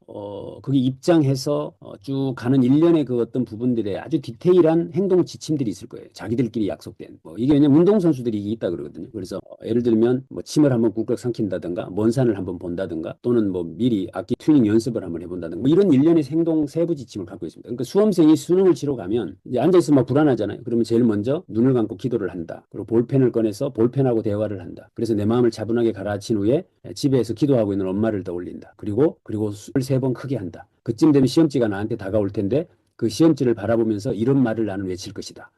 거기 입장해서 쭉 가는 일련의 그 어떤 부분들의 아주 디테일한 행동 지침들이 있을 거예요. 자기들끼리 약속된. 이게 왜냐면 운동선수들이 이게 있다 그러거든요. 그래서 예를 들면 뭐 침을 한번 꾹꾹 삼킨다든가 먼 산을 한번 본다든가 또는 뭐 미리 악기 튜닝 연습을 한번 해본다든가 뭐 이런 일련의 행동 세부 지침을 갖고 있습니다. 그러니까 수험생이 수능을 치러 가면 이제 앉아있으면 막 불안하잖아요. 그러면 제일 먼저 눈을 감고 기도를 한다. 그리고 볼펜을 꺼내서 볼펜하고 대화를 한다. 그래서 내 마음을 차분하게 가라앉힌 후에 집에서 기도하고 있는 엄마를 떠올린다. 그리고 술을 3번 크게 한다. 그쯤 되면 시험지가 나한테 다가올 텐데 그 시험지를 바라보면서 이런 말을 나는 외칠 것이다.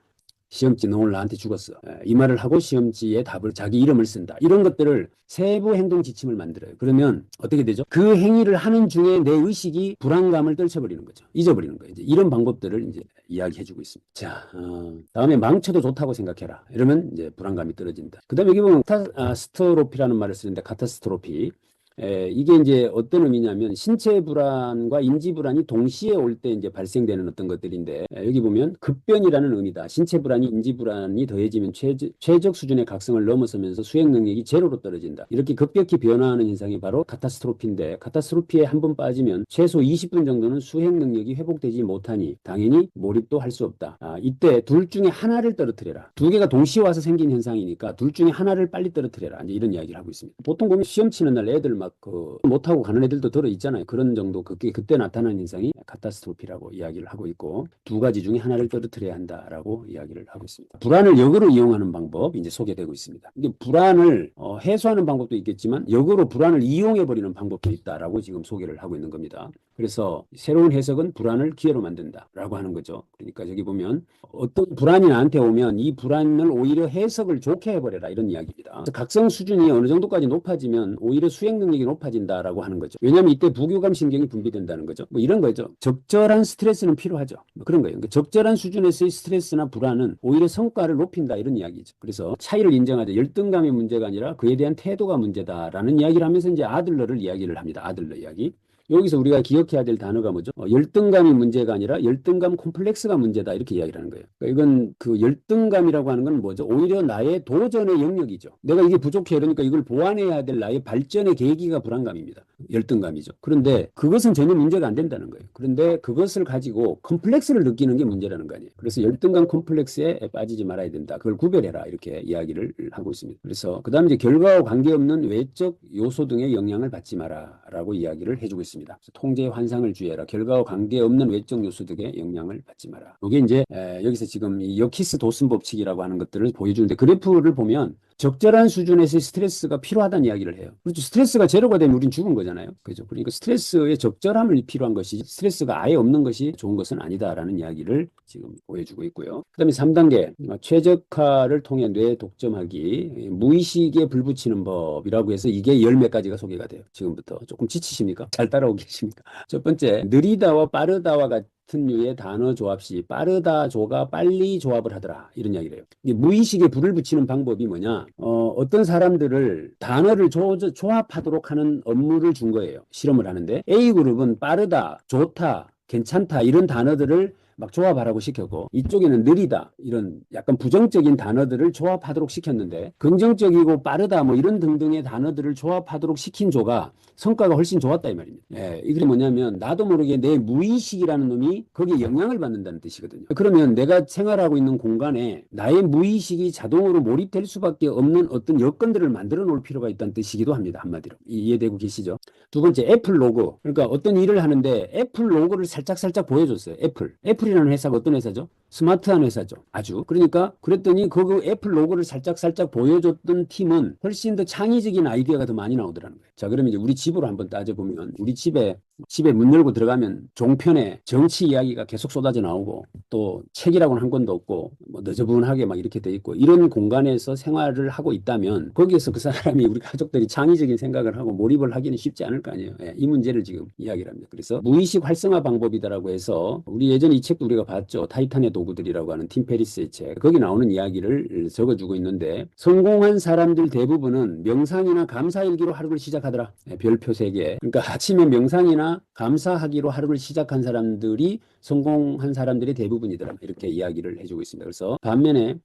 시험지 너 오늘 나한테 죽었어. 이 말을 하고 시험지에 답을 자기 이름을 쓴다. 이런 것들을 세부 행동 지침을 만들어요. 그러면 어떻게 되죠? 그 행위를 하는 중에 내 의식이 불안감을 떨쳐버리는 거죠. 잊어버리는 거예요. 이제 이런 방법들을 이제 이야기해주고 있습니다. 자, 다음에 망쳐도 좋다고 생각해라. 이러면 이제 불안감이 떨어진다. 그 다음에 여기 보면 카타스트로피라는 말을 쓰는데 카타스트로피. 이게 이제 어떤 의미냐면 신체 불안과 인지 불안이 동시에 올 때 이제 발생되는 어떤 것들인데 여기 보면 급변이라는 의미다. 신체 불안이 인지 불안이 더해지면 최적 수준의 각성을 넘어서면서 수행 능력이 제로로 떨어진다. 이렇게 급격히 변화하는 현상이 바로 카타스트로피인데 카타스트로피에 한번 빠지면 최소 20분 정도는 수행 능력이 회복되지 못하니 당연히 몰입도 할 수 없다. 이때 둘 중에 하나를 떨어뜨려라. 두 개가 동시에 와서 생긴 현상이니까 둘 중에 하나를 빨리 떨어뜨려라. 이제 이런 이야기를 하고 있습니다. 보통 보면 시험 치는 날 애들 막 못하고 가는 애들도 들어 있잖아요. 그런 정도 그때 나타나는 현상이 카타스트로피라고 이야기를 하고 있고 두 가지 중에 하나를 떨어뜨려야 한다라고 이야기를 하고 있습니다. 불안을 역으로 이용하는 방법 이제 소개되고 있습니다. 이게 불안을 해소하는 방법도 있겠지만 역으로 불안을 이용해 버리는 방법도 있다라고 지금 소개를 하고 있는 겁니다. 그래서 새로운 해석은 불안을 기회로 만든다라고 하는 거죠. 그러니까 저기 보면 어떤 불안이 나한테 오면 이 불안을 오히려 해석을 좋게 해버려라 이런 이야기입니다. 각성 수준이 어느 정도까지 높아지면 오히려 수행 능력이 높아진다라고 하는 거죠. 왜냐하면 이때 부교감 신경이 분비된다는 거죠. 뭐 이런 거죠. 적절한 스트레스는 필요하죠. 뭐 그런 거예요. 그러니까 적절한 수준에서의 스트레스나 불안은 오히려 성과를 높인다 이런 이야기죠. 그래서 차이를 인정하자. 열등감이 문제가 아니라 그에 대한 태도가 문제다라는 이야기를 하면서 이제 아들러를 이야기를 합니다. 아들러 이야기. 여기서 우리가 기억해야 될 단어가 뭐죠? 열등감이 문제가 아니라 열등감 콤플렉스가 문제다 이렇게 이야기를 하는 거예요. 그러니까 이건 그 열등감이라고 하는 건 뭐죠? 오히려 나의 도전의 영역이죠. 내가 이게 부족해 그러니까 이걸 보완해야 될 나의 발전의 계기가 불안감입니다. 열등감이죠. 그런데 그것은 전혀 문제가 안 된다는 거예요. 그런데 그것을 가지고 컴플렉스를 느끼는 게 문제라는 거 아니에요. 그래서 열등감 콤플렉스에 빠지지 말아야 된다. 그걸 구별해라 이렇게 이야기를 하고 있습니다. 그래서 그 다음에 이제 결과와 관계없는 외적 요소 등의 영향을 받지 마라라고 이야기를 해주고 있습니다. 통제의 환상을 주의해라. 결과와 관계없는 외적 요소 등의 영향을 받지 마라. 이게 이제 여기서 지금 이 여키스 도슨 법칙이라고 하는 것들을 보여주는데 그래프를 보면 적절한 수준에서의 스트레스가 필요하다는 이야기를 해요. 그렇죠. 스트레스가 제로가 되면 우린 죽은 거잖아요. 그죠. 그러니까 스트레스의 적절함을 필요한 것이 스트레스가 아예 없는 것이 좋은 것은 아니다라는 이야기를 지금 보여주고 있고요. 그 다음에 3단계 최적화를 통해 뇌 독점하기 무의식에 불붙이는 법이라고 해서 이게 10몇 가지가 소개가 돼요. 지금부터 조금 지치십니까? 잘 따라오고 계십니까? 첫 번째 느리다와 빠르다와 같은 류의 단어 조합 시 빠르다 조가 빨리 조합을 하더라 이런 이야기를 해요. 무의식에 불을 붙이는 방법이 뭐냐? 어떤 사람들을 단어를 조합하도록 하는 업무를 준 거예요. 실험을 하는데 A그룹은 빠르다, 좋다, 괜찮다 이런 단어들을 막 조합하라고 시켰고 이쪽에는 느리다 이런 약간 부정적인 단어들을 조합하도록 시켰는데 긍정적이고 빠르다 뭐 이런 등등의 단어들을 조합하도록 시킨 조가 성과가 훨씬 좋았다 이 말입니다. 예, 이게 뭐냐면 나도 모르게 내 무의식이라는 놈이 거기에 영향을 받는다는 뜻이거든요. 그러면 내가 생활하고 있는 공간에 나의 무의식이 자동으로 몰입될 수밖에 없는 어떤 여건들을 만들어 놓을 필요가 있다는 뜻이기도 합니다. 한마디로. 이해되고 계시죠? 두 번째 애플 로고. 그러니까 어떤 일을 하는데 애플 로고를 살짝 보여줬어요. 애플이라는 회사가 어떤 회사죠? 스마트한 회사죠. 아주. 그러니까 그랬더니 그 애플 로고를 살짝 보여줬던 팀은 훨씬 더 창의적인 아이디어가 더 많이 나오더라는 거예요. 자, 그러면 이제 우리 집으로 한번 따져보면 우리 집에 문 열고 들어가면 종편에 정치 이야기가 계속 쏟아져 나오고 또 책이라고는 한 권도 없고 뭐 너저분하게 막 이렇게 돼 있고 이런 공간에서 생활을 하고 있다면 거기에서 그 사람이 우리 가족들이 창의적인 생각을 하고 몰입을 하기는 쉽지 않을 거 아니에요. 이 문제를 지금 이야기를 합니다. 그래서 무의식 활성화 방법이다라고 해서 우리 예전에 이 책도 우리가 봤죠. 타이탄의 도구들이라고 하는 팀 페리스의 책. 거기 나오는 이야기를 적어주고 있는데 성공한 사람들 대부분은 명상이나 감사일기로 하루를 시작하더라. 별표 3개. 그러니까 아침에 명상이나 감사하기로 하루를 시작한 사람들이 성공한 사람들이 대부분이더라. 이렇게 이야기를 해주고 있습니다. 그래서 반면에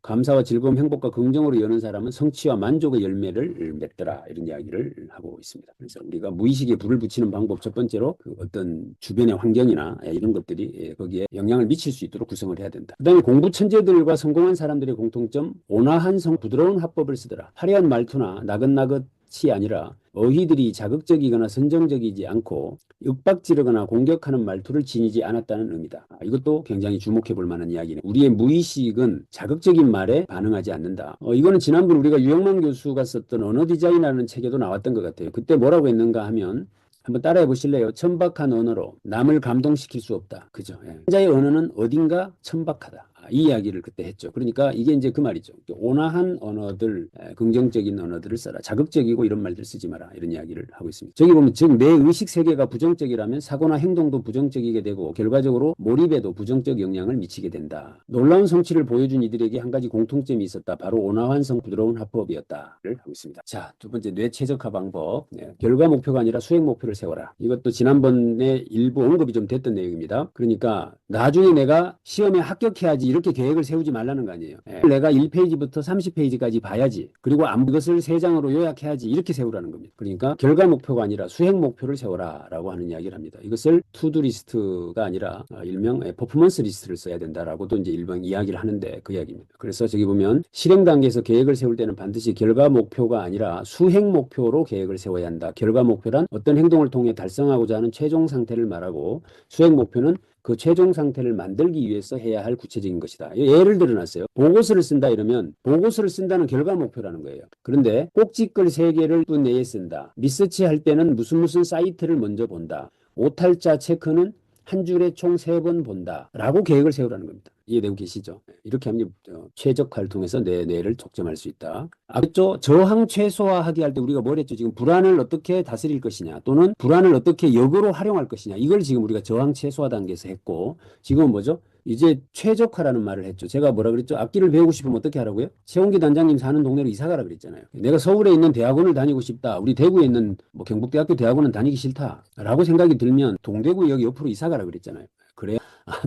감사와 즐거움, 행복과 긍정으로 여는 사람은 성취와 만족의 열매를 맺더라. 이런 이야기를 하고 있습니다. 그래서 우리가 무의식에 불을 붙이는 방법 첫 번째로 그 어떤 주변의 환경이나 이런 것들이 거기에 영향을 미칠 수 있도록 구성을 해야 된다. 그 다음에 공부 천재들과 성공한 사람들의 공통점 온화한 부드러운 화법을 쓰더라. 화려한 말투나 나긋나긋이 아니라 어휘들이 자극적이거나 선정적이지 않고 윽박지르거나 공격하는 말투를 지니지 않았다는 의미다. 이것도 굉장히 주목해 볼 만한 이야기네. 우리의 무의식은 자극적인 말에 반응하지 않는다. 이거는 지난번 우리가 유영만 교수가 썼던 언어 디자인이라는 책에도 나왔던 것 같아요. 그때 뭐라고 했는가 하면 한번 따라해 보실래요? 천박한 언어로 남을 감동시킬 수 없다. 그죠? 예. 혼자의 언어는 어딘가 천박하다. 이 이야기를 그때 했죠. 그러니까 이게 이제 그 말이죠. 온화한 언어들, 긍정적인 언어들을 써라. 자극적이고 이런 말들 쓰지 마라. 이런 이야기를 하고 있습니다. 저기 보면 즉 내 의식 세계가 부정적이라면 사고나 행동도 부정적이게 되고 결과적으로 몰입에도 부정적 영향을 미치게 된다. 놀라운 성취를 보여준 이들에게 한 가지 공통점이 있었다. 바로 온화한 부드러운 화법이었다를 하고 있습니다. 자, 두 번째 뇌 최적화 방법. 결과 목표가 아니라 수행 목표를 세워라. 이것도 지난번에 일부 언급이 좀 됐던 내용입니다. 그러니까 나중에 내가 시험에 합격해야지 이렇게 계획을 세우지 말라는 거 아니에요. 내가 1페이지부터 30페이지까지 봐야지. 그리고 이것을 3장으로 요약해야지. 이렇게 세우라는 겁니다. 그러니까 결과 목표가 아니라 수행 목표를 세워라 라고 하는 이야기를 합니다. 이것을 투두 리스트가 아니라 일명 퍼포먼스 리스트를 써야 된다라고도 이제 일명 이야기를 하는데 그 이야기입니다. 그래서 저기 보면 실행 단계에서 계획을 세울 때는 반드시 결과 목표가 아니라 수행 목표로 계획을 세워야 한다. 결과 목표란 어떤 행동을 통해 달성하고자 하는 최종 상태를 말하고 수행 목표는 그 최종 상태를 만들기 위해서 해야 할 구체적인 것이다. 예를 들어놨어요. 보고서를 쓴다 이러면 보고서를 쓴다는 결과 목표라는 거예요. 그런데 꼭지글 3개를 또 내에 쓴다. 리서치 할 때는 무슨 사이트를 먼저 본다. 오탈자 체크는 한 줄에 총 3번 본다. 라고 계획을 세우라는 겁니다. 이해되고 계시죠? 이렇게 하면 최적화를 통해서 내 뇌를 촉점할 수 있다. 그렇죠? 저항 최소화하기 할 때 우리가 뭘 했죠? 지금 불안을 어떻게 다스릴 것이냐 또는 불안을 어떻게 역으로 활용할 것이냐 이걸 지금 우리가 저항 최소화 단계에서 했고 지금은 뭐죠? 이제 최적화라는 말을 했죠. 제가 뭐라 그랬죠? 악기를 배우고 싶으면 어떻게 하라고요? 최홍기 단장님 사는 동네로 이사 가라 그랬잖아요. 내가 서울에 있는 대학원을 다니고 싶다. 우리 대구에 있는 뭐 경북대학교 대학원은 다니기 싫다라고 생각이 들면 동대구역 옆으로 이사 가라 그랬잖아요. 그래야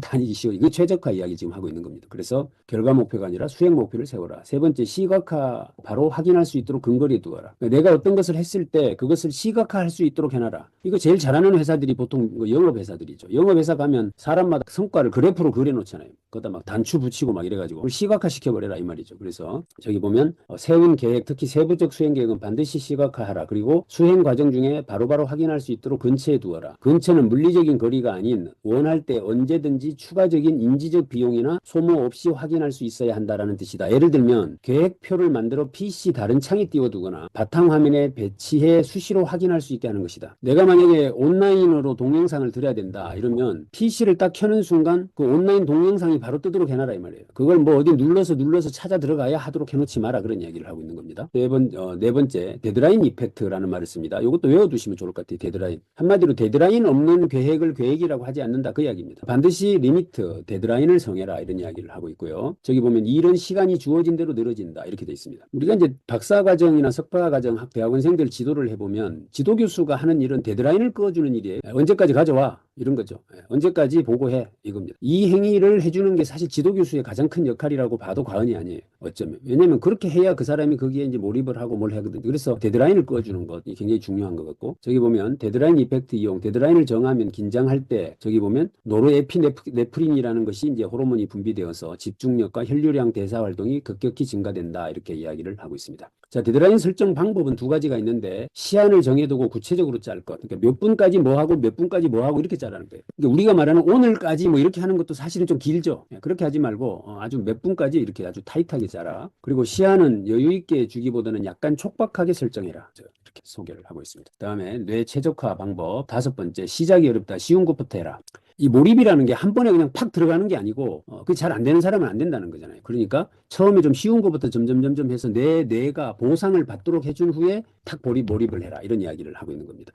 다니기 쉬워. 이거 최적화 이야기 지금 하고 있는 겁니다. 그래서 결과 목표가 아니라 수행 목표를 세워라. 세 번째, 시각화 바로 확인할 수 있도록 근거리에 두어라. 내가 어떤 것을 했을 때 그것을 시각화할 수 있도록 해놔라. 이거 제일 잘하는 회사들이 보통 영업회사들이죠. 영업회사 가면 사람마다 성과를 그래프로 그려놓잖아요. 거기다 막 단추 붙이고 막 이래가지고 그걸 시각화시켜버려라 이 말이죠. 그래서 저기 보면 세운 계획, 특히 세부적 수행 계획은 반드시 시각화하라. 그리고 수행 과정 중에 바로바로 확인할 수 있도록 근처에 두어라. 근처는 물리적인 거리가 아닌 원할 때 언제든지 추가적인 인지적 비용이나 소모 없이 확인할 수 있어야 한다라는 뜻이다. 예를 들면 계획표를 만들어 PC 다른 창에 띄워두거나 바탕화면에 배치해 수시로 확인할 수 있게 하는 것이다. 내가 만약에 온라인으로 동영상을 들어야 된다 이러면 PC를 딱 켜는 순간 그 온라인 동영상이 바로 뜨도록 해놔라 이 말이에요. 그걸 뭐 어디 눌러서 찾아 들어가야 하도록 해놓지 마라 그런 이야기를 하고 있는 겁니다. 네 번째 데드라인 이펙트라는 말을 씁니다. 이것도 외워두시면 좋을 것 같아요. 데드라인. 한마디로 데드라인 없는 계획을 계획이라고 하지 않는다 그 이야기입니다. 반드시 리미트, 데드라인을 정해라 이런 이야기를 하고 있고요. 저기 보면 일은 시간이 주어진 대로 늘어진다 이렇게 돼 있습니다. 우리가 이제 박사과정이나 석박과정 대학원생들 지도를 해보면 지도교수가 하는 일은 데드라인을 그어주는 일이에요. 언제까지 가져와? 이런 거죠. 언제까지 보고해 이겁니다. 이 행위를 해주는 게 사실 지도교수의 가장 큰 역할이라고 봐도 과언이 아니에요. 어쩌면. 왜냐면 그렇게 해야 그 사람이 거기에 이제 몰입을 하고 뭘 하거든요. 그래서 데드라인을 그어주는 것이 굉장히 중요한 것 같고, 저기 보면 데드라인 이펙트 이용, 데드라인을 정하면 긴장할 때 저기 보면 노르에피네프린이라는 것이 이제 호르몬이 분비되어서 집중력과 혈류량 대사 활동이 급격히 증가된다, 이렇게 이야기를 하고 있습니다. 자, 데드라인 설정 방법은 두 가지가 있는데, 시한을 정해두고 구체적으로 짤 것. 그러니까 몇 분까지 뭐 하고 몇 분까지 뭐 하고 이렇게 짜라는 거예요. 그러니까 우리가 말하는 오늘까지 뭐 이렇게 하는 것도 사실은 좀 길죠. 그렇게 하지 말고 아주 몇 분까지 이렇게 아주 타이트하게 짜라. 그리고 시한은 여유 있게 주기보다는 약간 촉박하게 설정해라. 이렇게 소개를 하고 있습니다. 그다음에 뇌 최적화 방법. 5번째, 시작이 어렵다. 쉬운 것부터 해라. 이 몰입이라는 게 한 번에 그냥 팍 들어가는 게 아니고 그게 잘 안 되는 사람은 안 된다는 거잖아요. 그러니까 처음에 좀 쉬운 것부터 점점 해서 내 뇌가 보상을 받도록 해준 후에 탁 몰입을 해라, 이런 이야기를 하고 있는 겁니다.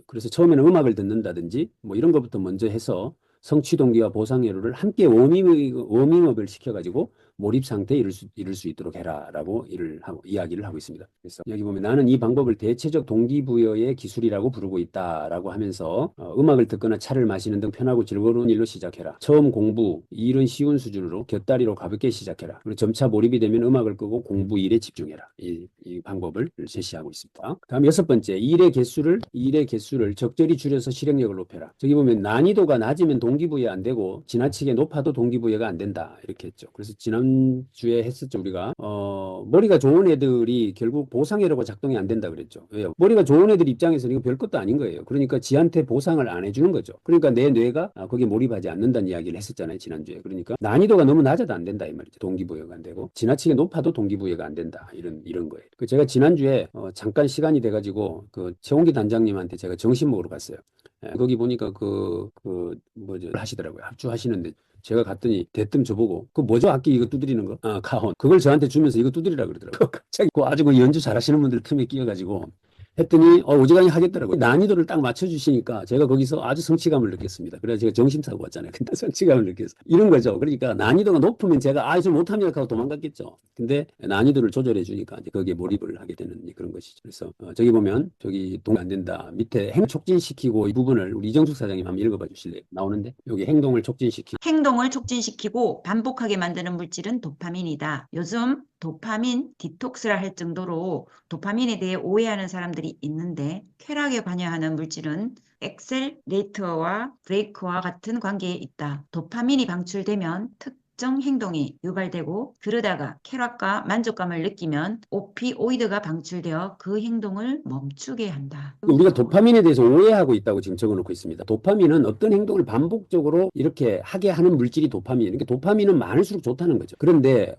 그래서 처음에는 음악을 듣는다든지 뭐 이런 것부터 먼저 해서 성취 동기와 보상 회로를 함께 워밍업을 시켜가지고 몰입 상태에 이를 수 있도록 해라라고 이야기를 하고 있습니다. 그래서 여기 보면 나는 이 방법을 대체적 동기부여의 기술이라고 부르고 있다라고 하면서 음악을 듣거나 차를 마시는 등 편하고 즐거운 일로 시작해라. 처음 공부, 일은 쉬운 수준으로 곁다리로 가볍게 시작해라. 그리고 점차 몰입이 되면 음악을 끄고 공부 일에 집중해라. 이 방법을 제시하고 있습니다. 다음 6번째, 일의 개수를 적절히 줄여서 실행력을 높여라. 저기 보면 난이도가 낮으면 동기부여 안 되고 지나치게 높아도 동기부여가 안 된다, 이렇게 했죠. 그래서 지난주에 했었죠. 우리가 머리가 좋은 애들이 결국 보상회로가 작동이 안 된다 그랬죠. 왜요? 머리가 좋은 애들 입장에서는 이거 별것도 아닌 거예요. 그러니까 지한테 보상을 안 해주는 거죠. 그러니까 내 뇌가 거기에 몰입하지 않는다는 이야기를 했었잖아요, 지난주에. 그러니까 난이도가 너무 낮아도 안 된다, 이 말이죠. 동기부여가 안 되고 지나치게 높아도 동기부여가 안 된다, 이런 거예요. 제가 지난주에 잠깐 시간이 돼가지고 그 최홍기 단장님한테 제가 점심 먹으러 갔어요. 거기 보니까 뭐죠 하시더라고요. 합주하시는데 제가 갔더니 대뜸 저보고 그 뭐죠? 악기 이거 두드리는 거? 카혼. 그걸 저한테 주면서 이거 두드리라 그러더라고요. 갑자기 아주 연주 잘하시는 분들 틈에 끼어가지고 했더니 어지간히 하겠더라고요. 난이도를 딱 맞춰주시니까 제가 거기서 아주 성취감을 느꼈습니다. 그래서 제가 정신 사고 왔잖아요. 근데 성취감을 느꼈어요. 이런 거죠. 그러니까 난이도가 높으면 제가 저 못합니다 하고 도망갔겠죠. 근데 난이도를 조절해 주니까 이제 거기에 몰입을 하게 되는 그런 것이죠. 그래서 저기 보면 저기 동의 안 된다. 밑에 행동 촉진시키고 이 부분을 우리 이정숙 사장님 한번 읽어봐 주실래요? 나오는데 여기 행동을 촉진시키고 반복하게 만드는 물질은 도파민이다. 요즘 도파민 디톡스라 할 정도로 도파민에 대해 오해하는 사람들이 있는데, 쾌락에 관여하는 물질은 엑셀레이터와 브레이크와 같은 관계에 있다. 도파민이 방출되면 특정 행동이 유발되고, 그러다가 쾌락과 만족감을 느끼면 오피오이드가 방출되어 그 행동을 멈추게 한다. 우리가 도파민에 대해서 오해하고 있다고 지금 적어놓고 있습니다. 도파민은 어떤 행동을 반복적으로 이렇게 하게 하는 물질이 도파민이에요. 그러니까 도파민은 많을수록 좋다는 거죠. 그런데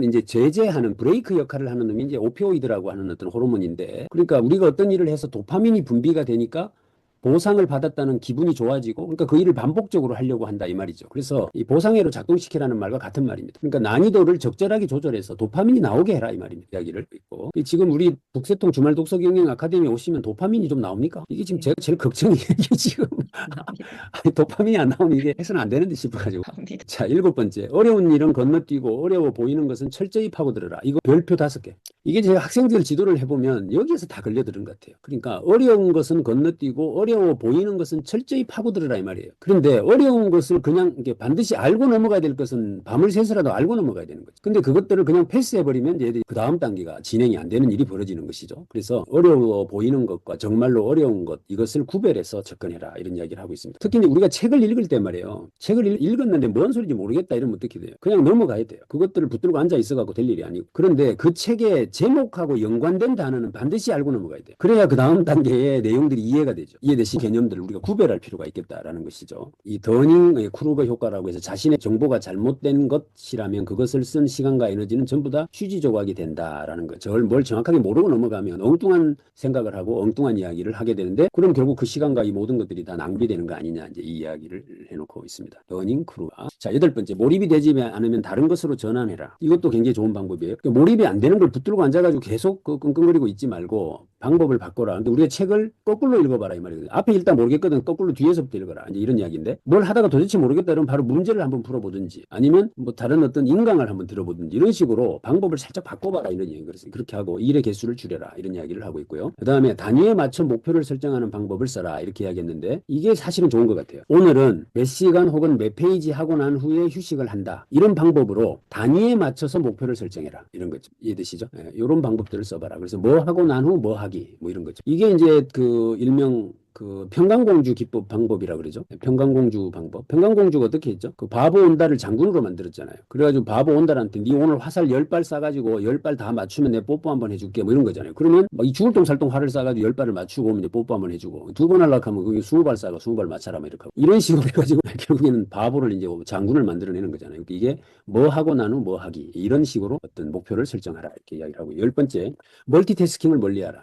이제 제재하는 브레이크 역할을 하는 놈이 이제 오피오이드라고 하는 어떤 호르몬인데, 그러니까 우리가 어떤 일을 해서 도파민이 분비가 되니까 보상을 받았다는 기분이 좋아지고, 그러니까 그 일을 반복적으로 하려고 한다, 이 말이죠. 그래서 이 보상회로 작동시키라는 말과 같은 말입니다. 그러니까 난이도를 적절하게 조절해서 도파민이 나오게 해라, 이 말입니다. 이야기를 있고, 지금 우리 북새통 주말 독서 경영 아카데미 오시면 도파민이 좀 나옵니까? 이게 지금 제가 제일 걱정이에요. 이게 지금 아니, 도파민이 안 나오면 이게 해서는 안 되는데 싶어가지고. 자, 7번째, 어려운 일은 건너뛰고 어려워 보이는 것은 철저히 파고들어라. 이거 별표 5개. 이게 제가 학생들 지도를 해보면 여기에서 다 걸려드는 것 같아요. 그러니까 어려운 것은 건너뛰고 어려워 보이는 것은 철저히 파고들어라, 이 말이에요. 그런데 어려운 것을 그냥 이렇게 반드시 알고 넘어가야 될 것은 밤을 새서라도 알고 넘어가야 되는 거죠. 근데 그것들을 그냥 패스해버리면 얘들이 그 다음 단계가 진행이 안 되는 일이 벌어지는 것이죠. 그래서 어려워 보이는 것과 정말로 어려운 것, 이것을 구별해서 접근해라, 이런 이야기를 하고 있습니다. 특히 우리가 책을 읽을 때 말이에요. 책을 읽었는데 뭔 소리인지 모르겠다 이러면 어떻게 돼요? 그냥 넘어가야 돼요. 그것들을 붙들고 앉아 있어갖고 될 일이 아니고. 그런데 그 책의 제목하고 연관된 단어는 반드시 알고 넘어가야 돼요. 그래야 그 다음 단계의 내용들이 이해가 되죠. 이해되시 개념들을 우리가 구별할 필요가 있겠다라는 것이죠. 이 더닝 크루거 효과라고 해서 자신의 정보가 잘못된 것이라면 그것을 쓴 시간과 에너지는 전부 다 휴지 조각이 된다라는 거. 뭘 정확하게 모르고 넘어가면 엉뚱한 생각을 하고 엉뚱한 이야기를 하게 되는데, 그럼 결국 그 시간과 이 모든 것들이 다 낭비되는 거 아니냐, 이제 이 이야기를 해놓고 있습니다. 더닝 크루거. 자, 8번째, 몰입이 되지 않으면 다른 것으로 전환해라. 이것도 굉장히 좋은 방법이에요. 그러니까 몰입이 안 되는 걸 붙들고 앉아가지고 계속 그 끙끙거리고 있지 말고 방법을 바꿔라. 근데 우리가 책을 거꾸로 읽어봐라 이 말이거든요. 앞에 일단 모르겠거든. 거꾸로 뒤에서부터 읽어라. 이제 이런 이야기인데 뭘 하다가 도대체 모르겠다 그러면 바로 문제를 한번 풀어보든지 아니면 뭐 다른 어떤 인강을 한번 들어보든지 이런 식으로 방법을 살짝 바꿔봐라 이런 얘기. 그래서 그렇게 하고 일의 개수를 줄여라 이런 이야기를 하고 있고요. 그다음에 단위에 맞춰 목표를 설정하는 방법을 써라 이렇게 이야기했는데 이게 사실은 좋은 것 같아요. 오늘은 몇 시간 혹은 몇 페이지 하고 난 후에 휴식을 한다. 이런 방법으로 단위에 맞춰서 목표를 설정해라. 이런 거죠. 이해되시죠? 예, 이런 방법들을 써봐라. 그래서 뭐 하고 난 후 뭐 하기 뭐 이런 거죠. 이게 이제 그 일명 그 평강공주 기법 방법이라 그러죠. 평강공주 방법. 평강공주가 어떻게 했죠? 그 바보 온다를 장군으로 만들었잖아요. 그래가지고 바보 온다한테 네 오늘 화살 10발 쏴가지고 10발 다 맞추면 내 뽀뽀 한번 해줄게 뭐 이런 거잖아요. 그러면 막 이 죽을 똥살똥 활을 쏴가지고 10발을 맞추고 오면 이제 뽀뽀 한번 해주고 두 번 하려고 하면 그게 20발 쏴가 20발 맞춰라 뭐 이렇게 하고 이런 식으로 해가지고 결국에는 바보를 이제 장군을 만들어내는 거잖아요. 이게 뭐 하고 난 후 뭐 하기 이런 식으로 어떤 목표를 설정하라 이렇게 이야기를 하고 10번째 멀티태스킹을 멀리하라.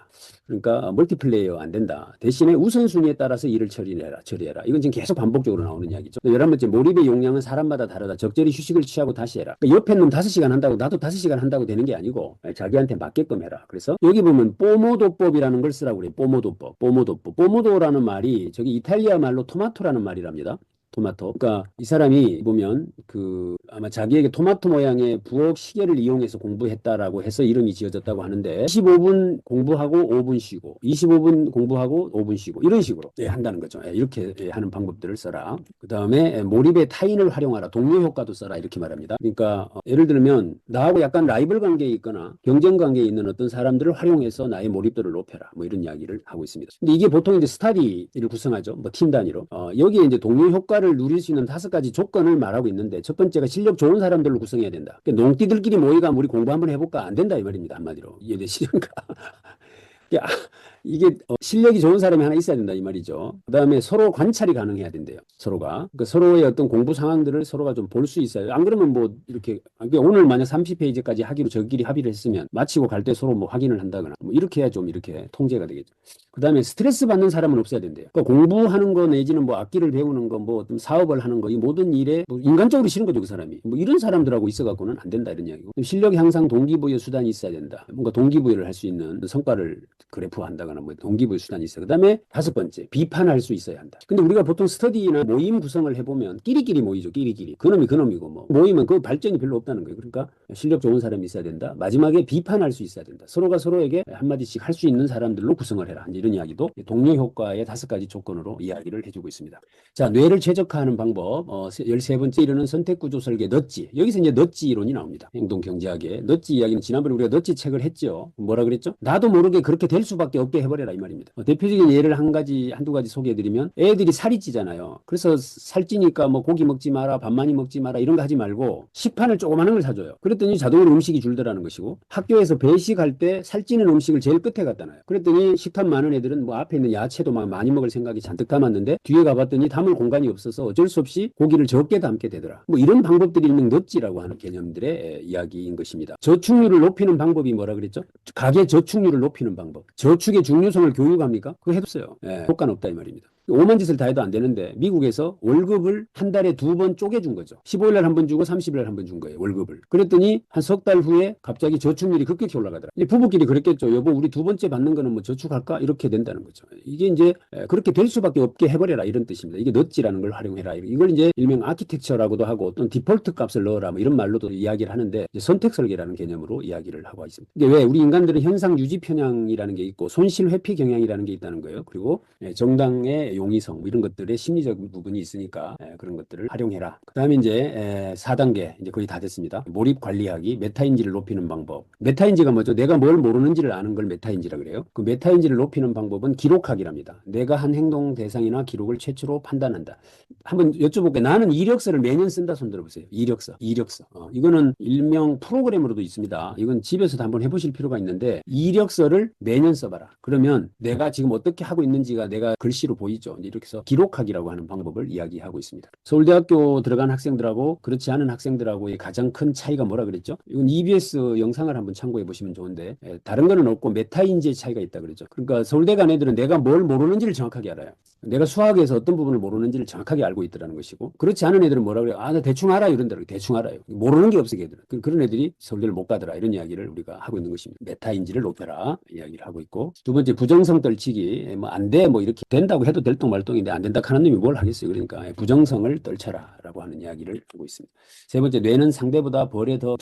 그러니까 멀티플레이어 안 된다. 대신에 우선순위에 따라서 일을 처리해라. 이건 지금 계속 반복적으로 나오는 이야기죠. 11번째, 몰입의 용량은 사람마다 다르다. 적절히 휴식을 취하고 다시 해라. 그러니까 옆에 놈 5시간 한다고 나도 5시간 한다고 되는 게 아니고 자기한테 맞게끔 해라. 그래서 여기 보면 뽀모도법이라는 걸 쓰라고 그래요. 뽀모도법. 뽀모도라는 말이 저기 이탈리아 말로 토마토라는 말이랍니다. 토마토. 그러니까 이 사람이 보면 그 아마 자기에게 토마토 모양의 부엌 시계를 이용해서 공부했다라고 해서 이름이 지어졌다고 하는데 25분 공부하고 5분 쉬고 25분 공부하고 5분 쉬고 이런 식으로 한다는 거죠. 이렇게 하는 방법들을 써라. 그 다음에 몰입의 타인을 활용하라. 동료 효과도 써라. 이렇게 말합니다. 그러니까 예를 들면 나하고 약간 라이벌 관계에 있거나 경쟁 관계에 있는 어떤 사람들을 활용해서 나의 몰입도를 높여라. 뭐 이런 이야기를 하고 있습니다. 근데 이게 보통 이제 스타디를 구성하죠. 뭐 팀 단위로. 여기에 이제 동료 효과 를 누릴 수 있는 5가지 조건을 말하고 있는데 첫 번째가 실력 좋은 사람들로 구성해야 된다. 그러니까 농띠들끼리 모이가 우리 공부 한번 해볼까? 안 된다 이 말입니다. 한마디로. 이해되시는가? 이게 실력이 좋은 사람이 하나 있어야 된다 이 말이죠. 그 다음에 서로 관찰이 가능해야 된대요. 서로가. 그러니까 서로의 어떤 공부 상황들을 서로가 좀 볼 수 있어요. 안 그러면 뭐 이렇게 오늘 만약 30페이지까지 하기로 저끼리 합의를 했으면 마치고 갈 때 서로 뭐 확인을 한다거나 뭐 이렇게 해야 좀 이렇게 통제가 되겠죠. 그 다음에 스트레스 받는 사람은 없어야 된대요. 그러니까 공부하는 거 내지는 뭐 악기를 배우는 거 뭐 어떤 사업을 하는 거 이 모든 일에 뭐 인간적으로 싫은 거죠 그 사람이. 뭐 이런 사람들하고 있어갖고는 안 된다 이런 이야기고. 실력 향상 동기부여 수단이 있어야 된다. 뭔가 동기부여를 할 수 있는 성과를 그래프한다거나 뭐 동기부여 수단이 있어요. 그 다음에 5번째 비판할 수 있어야 한다. 근데 우리가 보통 스터디나 모임 구성을 해보면 끼리끼리 모이죠. 끼리끼리. 그놈이 그놈이고 뭐 모이면 그 발전이 별로 없다는 거예요. 그러니까 실력 좋은 사람이 있어야 된다. 마지막에 비판할 수 있어야 된다. 서로가 서로에게 한마디씩 할 수 있는 사람들로 구성을 해라. 이런 이야기도 동료 효과의 5가지 조건으로 이야기를 해주고 있습니다. 자, 뇌를 최적화하는 방법 13번째 이르는 선택구조 설계 넛지. 여기서 이제 넛지 이론이 나옵니다. 행동경제학의 넛지 이야기는 지난번에 우리가 넛지 책을 했죠. 뭐라 그랬죠? 나도 모르게 그렇게 될 수밖에 없게 해버려라 이 말입니다. 대표적인 예를 한두 가지 소개해드리면 애들이 살이 찌잖아요. 그래서 살찌니까 뭐 고기 먹지 마라, 밥 많이 먹지 마라 이런 거 하지 말고 식판을 조그마한 걸 사줘요. 그랬더니 자동으로 음식이 줄더라는 것이고 학교에서 배식할 때 살찌는 음식을 제일 끝에 갖다 놔요. 그랬더니 식탐 많은 애들은 뭐 앞에 있는 야채도 막 많이 먹을 생각이 잔뜩 담았는데 뒤에 가봤더니 담을 공간이 없어서 어쩔 수 없이 고기를 적게 담게 되더라. 뭐 이런 방법들이 있는 넛지라고 하는 개념들의 이야기인 것입니다. 저축률을 높이는 방법이 뭐라 그랬죠? 가계 저축률을 높이는 방법. 저축의 중요성을 교육합니까? 그거 해뒀어요. 효과는 없다 이 말입니다. 오만 짓을 다 해도 안 되는데 미국에서 월급을 한 달에 2번 쪼개준 거죠. 15일 날 한 번 주고 30일 날 한 번 준 거예요. 월급을. 그랬더니 한 석 달 후에 갑자기 저축률이 급격히 올라가더라. 부부끼리 그랬겠죠. 여보 우리 2번째 받는 거는 뭐 저축할까? 이렇게 된다는 거죠. 이게 이제 그렇게 될 수밖에 없게 해버려라 이런 뜻입니다. 이게 넛지라는 걸 활용해라. 이걸 이제 일명 아키텍처라고도 하고 어떤 디폴트 값을 넣어라 뭐 이런 말로도 이야기를 하는데 선택 설계라는 개념으로 이야기를 하고 있습니다. 이게 왜 우리 인간들은 현상 유지 편향이라는 게 있고 손실 회피 경향이라는 게 있다는 거예요. 그리고 정당의 용의성 뭐 이런 것들의 심리적 부분이 있으니까 그런 것들을 활용해라. 그 다음에 이제 4단계 이제 거의 다 됐습니다. 몰입 관리하기, 메타인지를 높이는 방법. 메타인지가 뭐죠? 내가 뭘 모르는지를 아는 걸 메타인지라 그래요. 그 메타인지를 높이는 방법은 기록하기랍니다. 내가 한 행동 대상이나 기록을 최초로 판단한다. 한번 여쭤볼게요. 나는 이력서를 매년 쓴다 손 들어보세요. 이력서. 이거는 일명 프로그램으로도 있습니다. 이건 집에서도 한번 해보실 필요가 있는데 이력서를 매년 써봐라. 그러면 내가 지금 어떻게 하고 있는지가 내가 글씨로 기록이죠. 이렇게 해서 기록하기라고 하는 방법을 이야기하고 있습니다. 서울대학교 들어간 학생들하고 그렇지 않은 학생들하고의 가장 큰 차이가 뭐라 그랬죠? 이건 EBS 영상을 한번 참고해 보시면 좋은데 다른 거는 없고 메타인지의 차이가 있다 그러죠. 그러니까 서울대 간 애들은 내가 뭘 모르는지를 정확하게 알아요. 내가 수학에서 어떤 부분을 모르는지를 정확하게 알고 있더라는 것이고, 그렇지 않은 애들은 뭐라 그래요? 아, 나 대충 알아 이런다고. 대충 알아요. 모르는 게 없어 걔들은. 그런 애들이 서울대를 못 가더라 이런 이야기를 우리가 하고 있는 것입니다. 메타인지를 높여라 이야기를 하고 있고, 두 번째 부정성 떨치기. 뭐 안 돼, 뭐 이렇게 된다고 해도 될똥말똥인데 안 된다 하는 놈이 뭘 하겠어요. 그러니까 부정성을 떨쳐라라고 하는 이야기를 하고 있습니다. 세 번째, 뇌는 상보다 벌에 더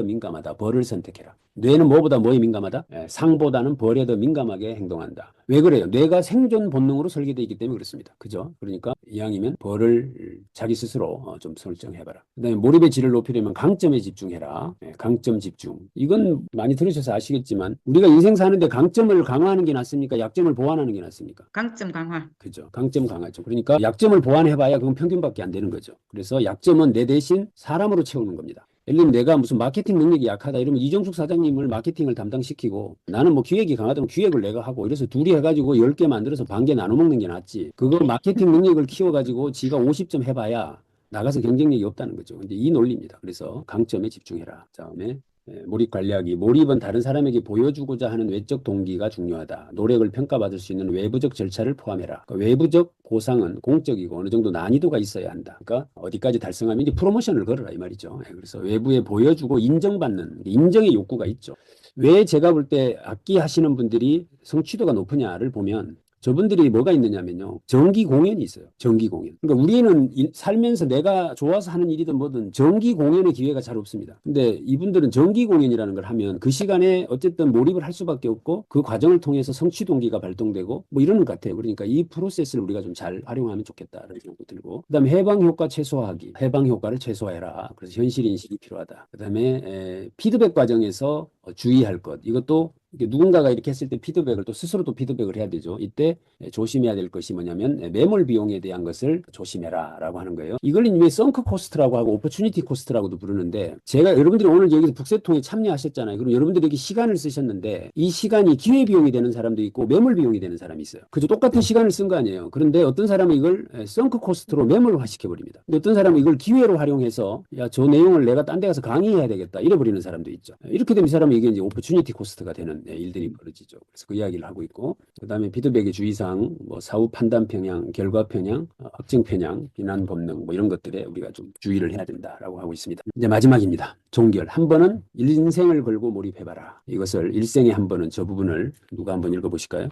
민감하다. 벌을 선택해라. 뇌는 뭐보다 뭐에 민감하다? 상보다는 벌에 더 민감하게 행동한다. 왜 그래요? 뇌가 생존 본능으로 설계되어 있기 때문에 그렇습니다. 그죠? 그러니까 이왕이면 벌을 자기 스스로 좀 설정해봐라. 그 다음에 몰입의 질을 높이려면 강점에 집중해라. 강점 집중. 이건 많이 들으셔서 아시겠지만 우리가 인생 사는데 강점을 강화하는 게 낫습니까? 약점을 보완하는 게 낫습니까? 강점 강화. 그죠. 강점 강화죠. 그러니까 약점을 보완해봐야 그건 평균밖에 안 되는 거죠. 그래서 약점은 내 대신 사람으로 채우는 겁니다. 예를 들면 내가 무슨 마케팅 능력이 약하다 이러면 이정숙 사장님을 마케팅을 담당시키고 나는 뭐 기획이 강하다면 기획을 내가 하고 이래서 둘이 해가지고 10개 만들어서 반 개 나눠 먹는 게 낫지. 그거 마케팅 능력을 키워가지고 지가 50점 해봐야 나가서 경쟁력이 없다는 거죠. 이제 이 논리입니다. 그래서 강점에 집중해라. 다음에 몰입 관리하기. 몰입은 다른 사람에게 보여주고자 하는 외적 동기가 중요하다. 노력을 평가받을 수 있는 외부적 절차를 포함해라. 그러니까 외부적 보상은 공적이고 어느 정도 난이도가 있어야 한다. 그러니까 어디까지 달성하면 이제 프로모션을 걸어라 이 말이죠. 그래서 외부에 보여주고 인정받는 인정의 욕구가 있죠. 왜 제가 볼 때 악기 하시는 분들이 성취도가 높으냐를 보면 저분들이 뭐가 있느냐면요. 정기 공연이 있어요. 정기 공연. 그러니까 우리는 살면서 내가 좋아서 하는 일이든 뭐든 정기 공연의 기회가 잘 없습니다. 근데 이분들은 정기 공연이라는 걸 하면 그 시간에 어쨌든 몰입을 할 수밖에 없고 그 과정을 통해서 성취 동기가 발동되고 뭐 이러는 것 같아요. 그러니까 이 프로세스를 우리가 좀 잘 활용하면 좋겠다라는 생각도 들고, 그다음에 해방 효과 최소화하기. 해방 효과를 최소화해라. 그래서 현실 인식이 필요하다. 그다음에 피드백 과정에서 주의할 것. 이것도 누군가가 이렇게 했을 때 피드백을 또 스스로 또 피드백을 해야 되죠. 이때 조심해야 될 것이 뭐냐면 매몰 비용에 대한 것을 조심해라 라고 하는 거예요. 이걸 왜 선크 코스트라고 하고 오퍼추니티 코스트라고도 부르는데, 제가 여러분들이 오늘 여기서 북새통에 참여하셨잖아요. 그럼 여러분들에게 시간을 쓰셨는데 이 시간이 기회 비용이 되는 사람도 있고 매몰 비용이 되는 사람이 있어요. 그죠? 똑같은 시간을 쓴 거 아니에요. 그런데 어떤 사람은 이걸 선크 코스트로 매몰화 시켜버립니다. 근데 어떤 사람은 이걸 기회로 활용해서 야, 저 내용을 내가 딴 데 가서 강의해야 되겠다 이래버리는 사람도 있죠. 이렇게 되면 이 사람은 이게 이제 오퍼추니티 코스트가 되는 일들이 벌어지죠. 그래서 그 이야기를 하고 있고, 그다음에 피드백의 주의사항, 뭐 사후 판단 편향, 결과 편향, 확증 편향, 비난 본능 뭐 이런 것들에 우리가 좀 주의를 해야 된다라고 하고 있습니다. 이제 마지막입니다. 종결. 한 번은 인생을 걸고 몰입해봐라. 이것을 일생에 한 번은 저 부분을 누가 한번 읽어보실까요?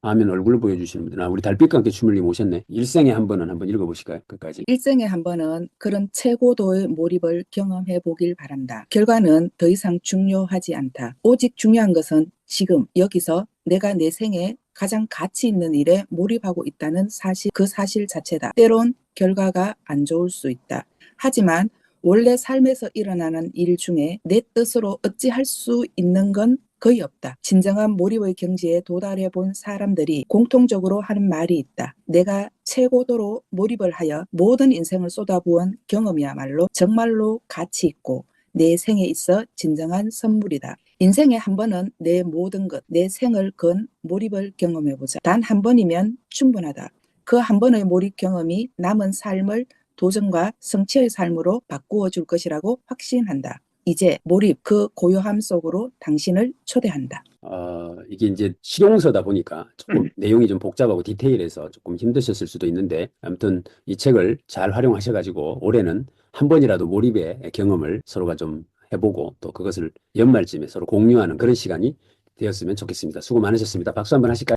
아멘 얼굴 보여주시는 분들. 우리 달빛과 함께 주물림 오셨네. 일생에 한 번은 한번 읽어보실까요? 끝까지. 일생에 한 번은 그런 최고도의 몰입을 경험해 보길 바란다. 결과는 더 이상 중요하지 않다. 오직 중요한 것은 지금 여기서 내가 내 생에 가장 가치 있는 일에 몰입하고 있다는 사실, 그 사실 자체다. 때론 결과가 안 좋을 수 있다. 하지만 원래 삶에서 일어나는 일 중에 내 뜻으로 어찌할 수 있는 건 거의 없다. 진정한 몰입의 경지에 도달해 본 사람들이 공통적으로 하는 말이 있다. 내가 최고도로 몰입을 하여 모든 인생을 쏟아부은 경험이야말로 정말로 가치 있고 내 생에 있어 진정한 선물이다. 인생에 한 번은 내 모든 것, 내 생을 건 몰입을 경험해보자. 단 한 번이면 충분하다. 그 한 번의 몰입 경험이 남은 삶을 도전과 성취의 삶으로 바꾸어 줄 것이라고 확신한다. 이제 몰입, 그 고요함 속으로 당신을 초대한다. 이게 이제 실용서다 보니까 조금 내용이 좀 복잡하고 디테일해서 조금 힘드셨을 수도 있는데, 아무튼 이 책을 잘 활용하셔가지고 올해는 한 번이라도 몰입의 경험을 서로가 좀 해보고 또 그것을 연말쯤에 서로 공유하는 그런 시간이 되었으면 좋겠습니다. 수고 많으셨습니다. 박수 한번 하실까요?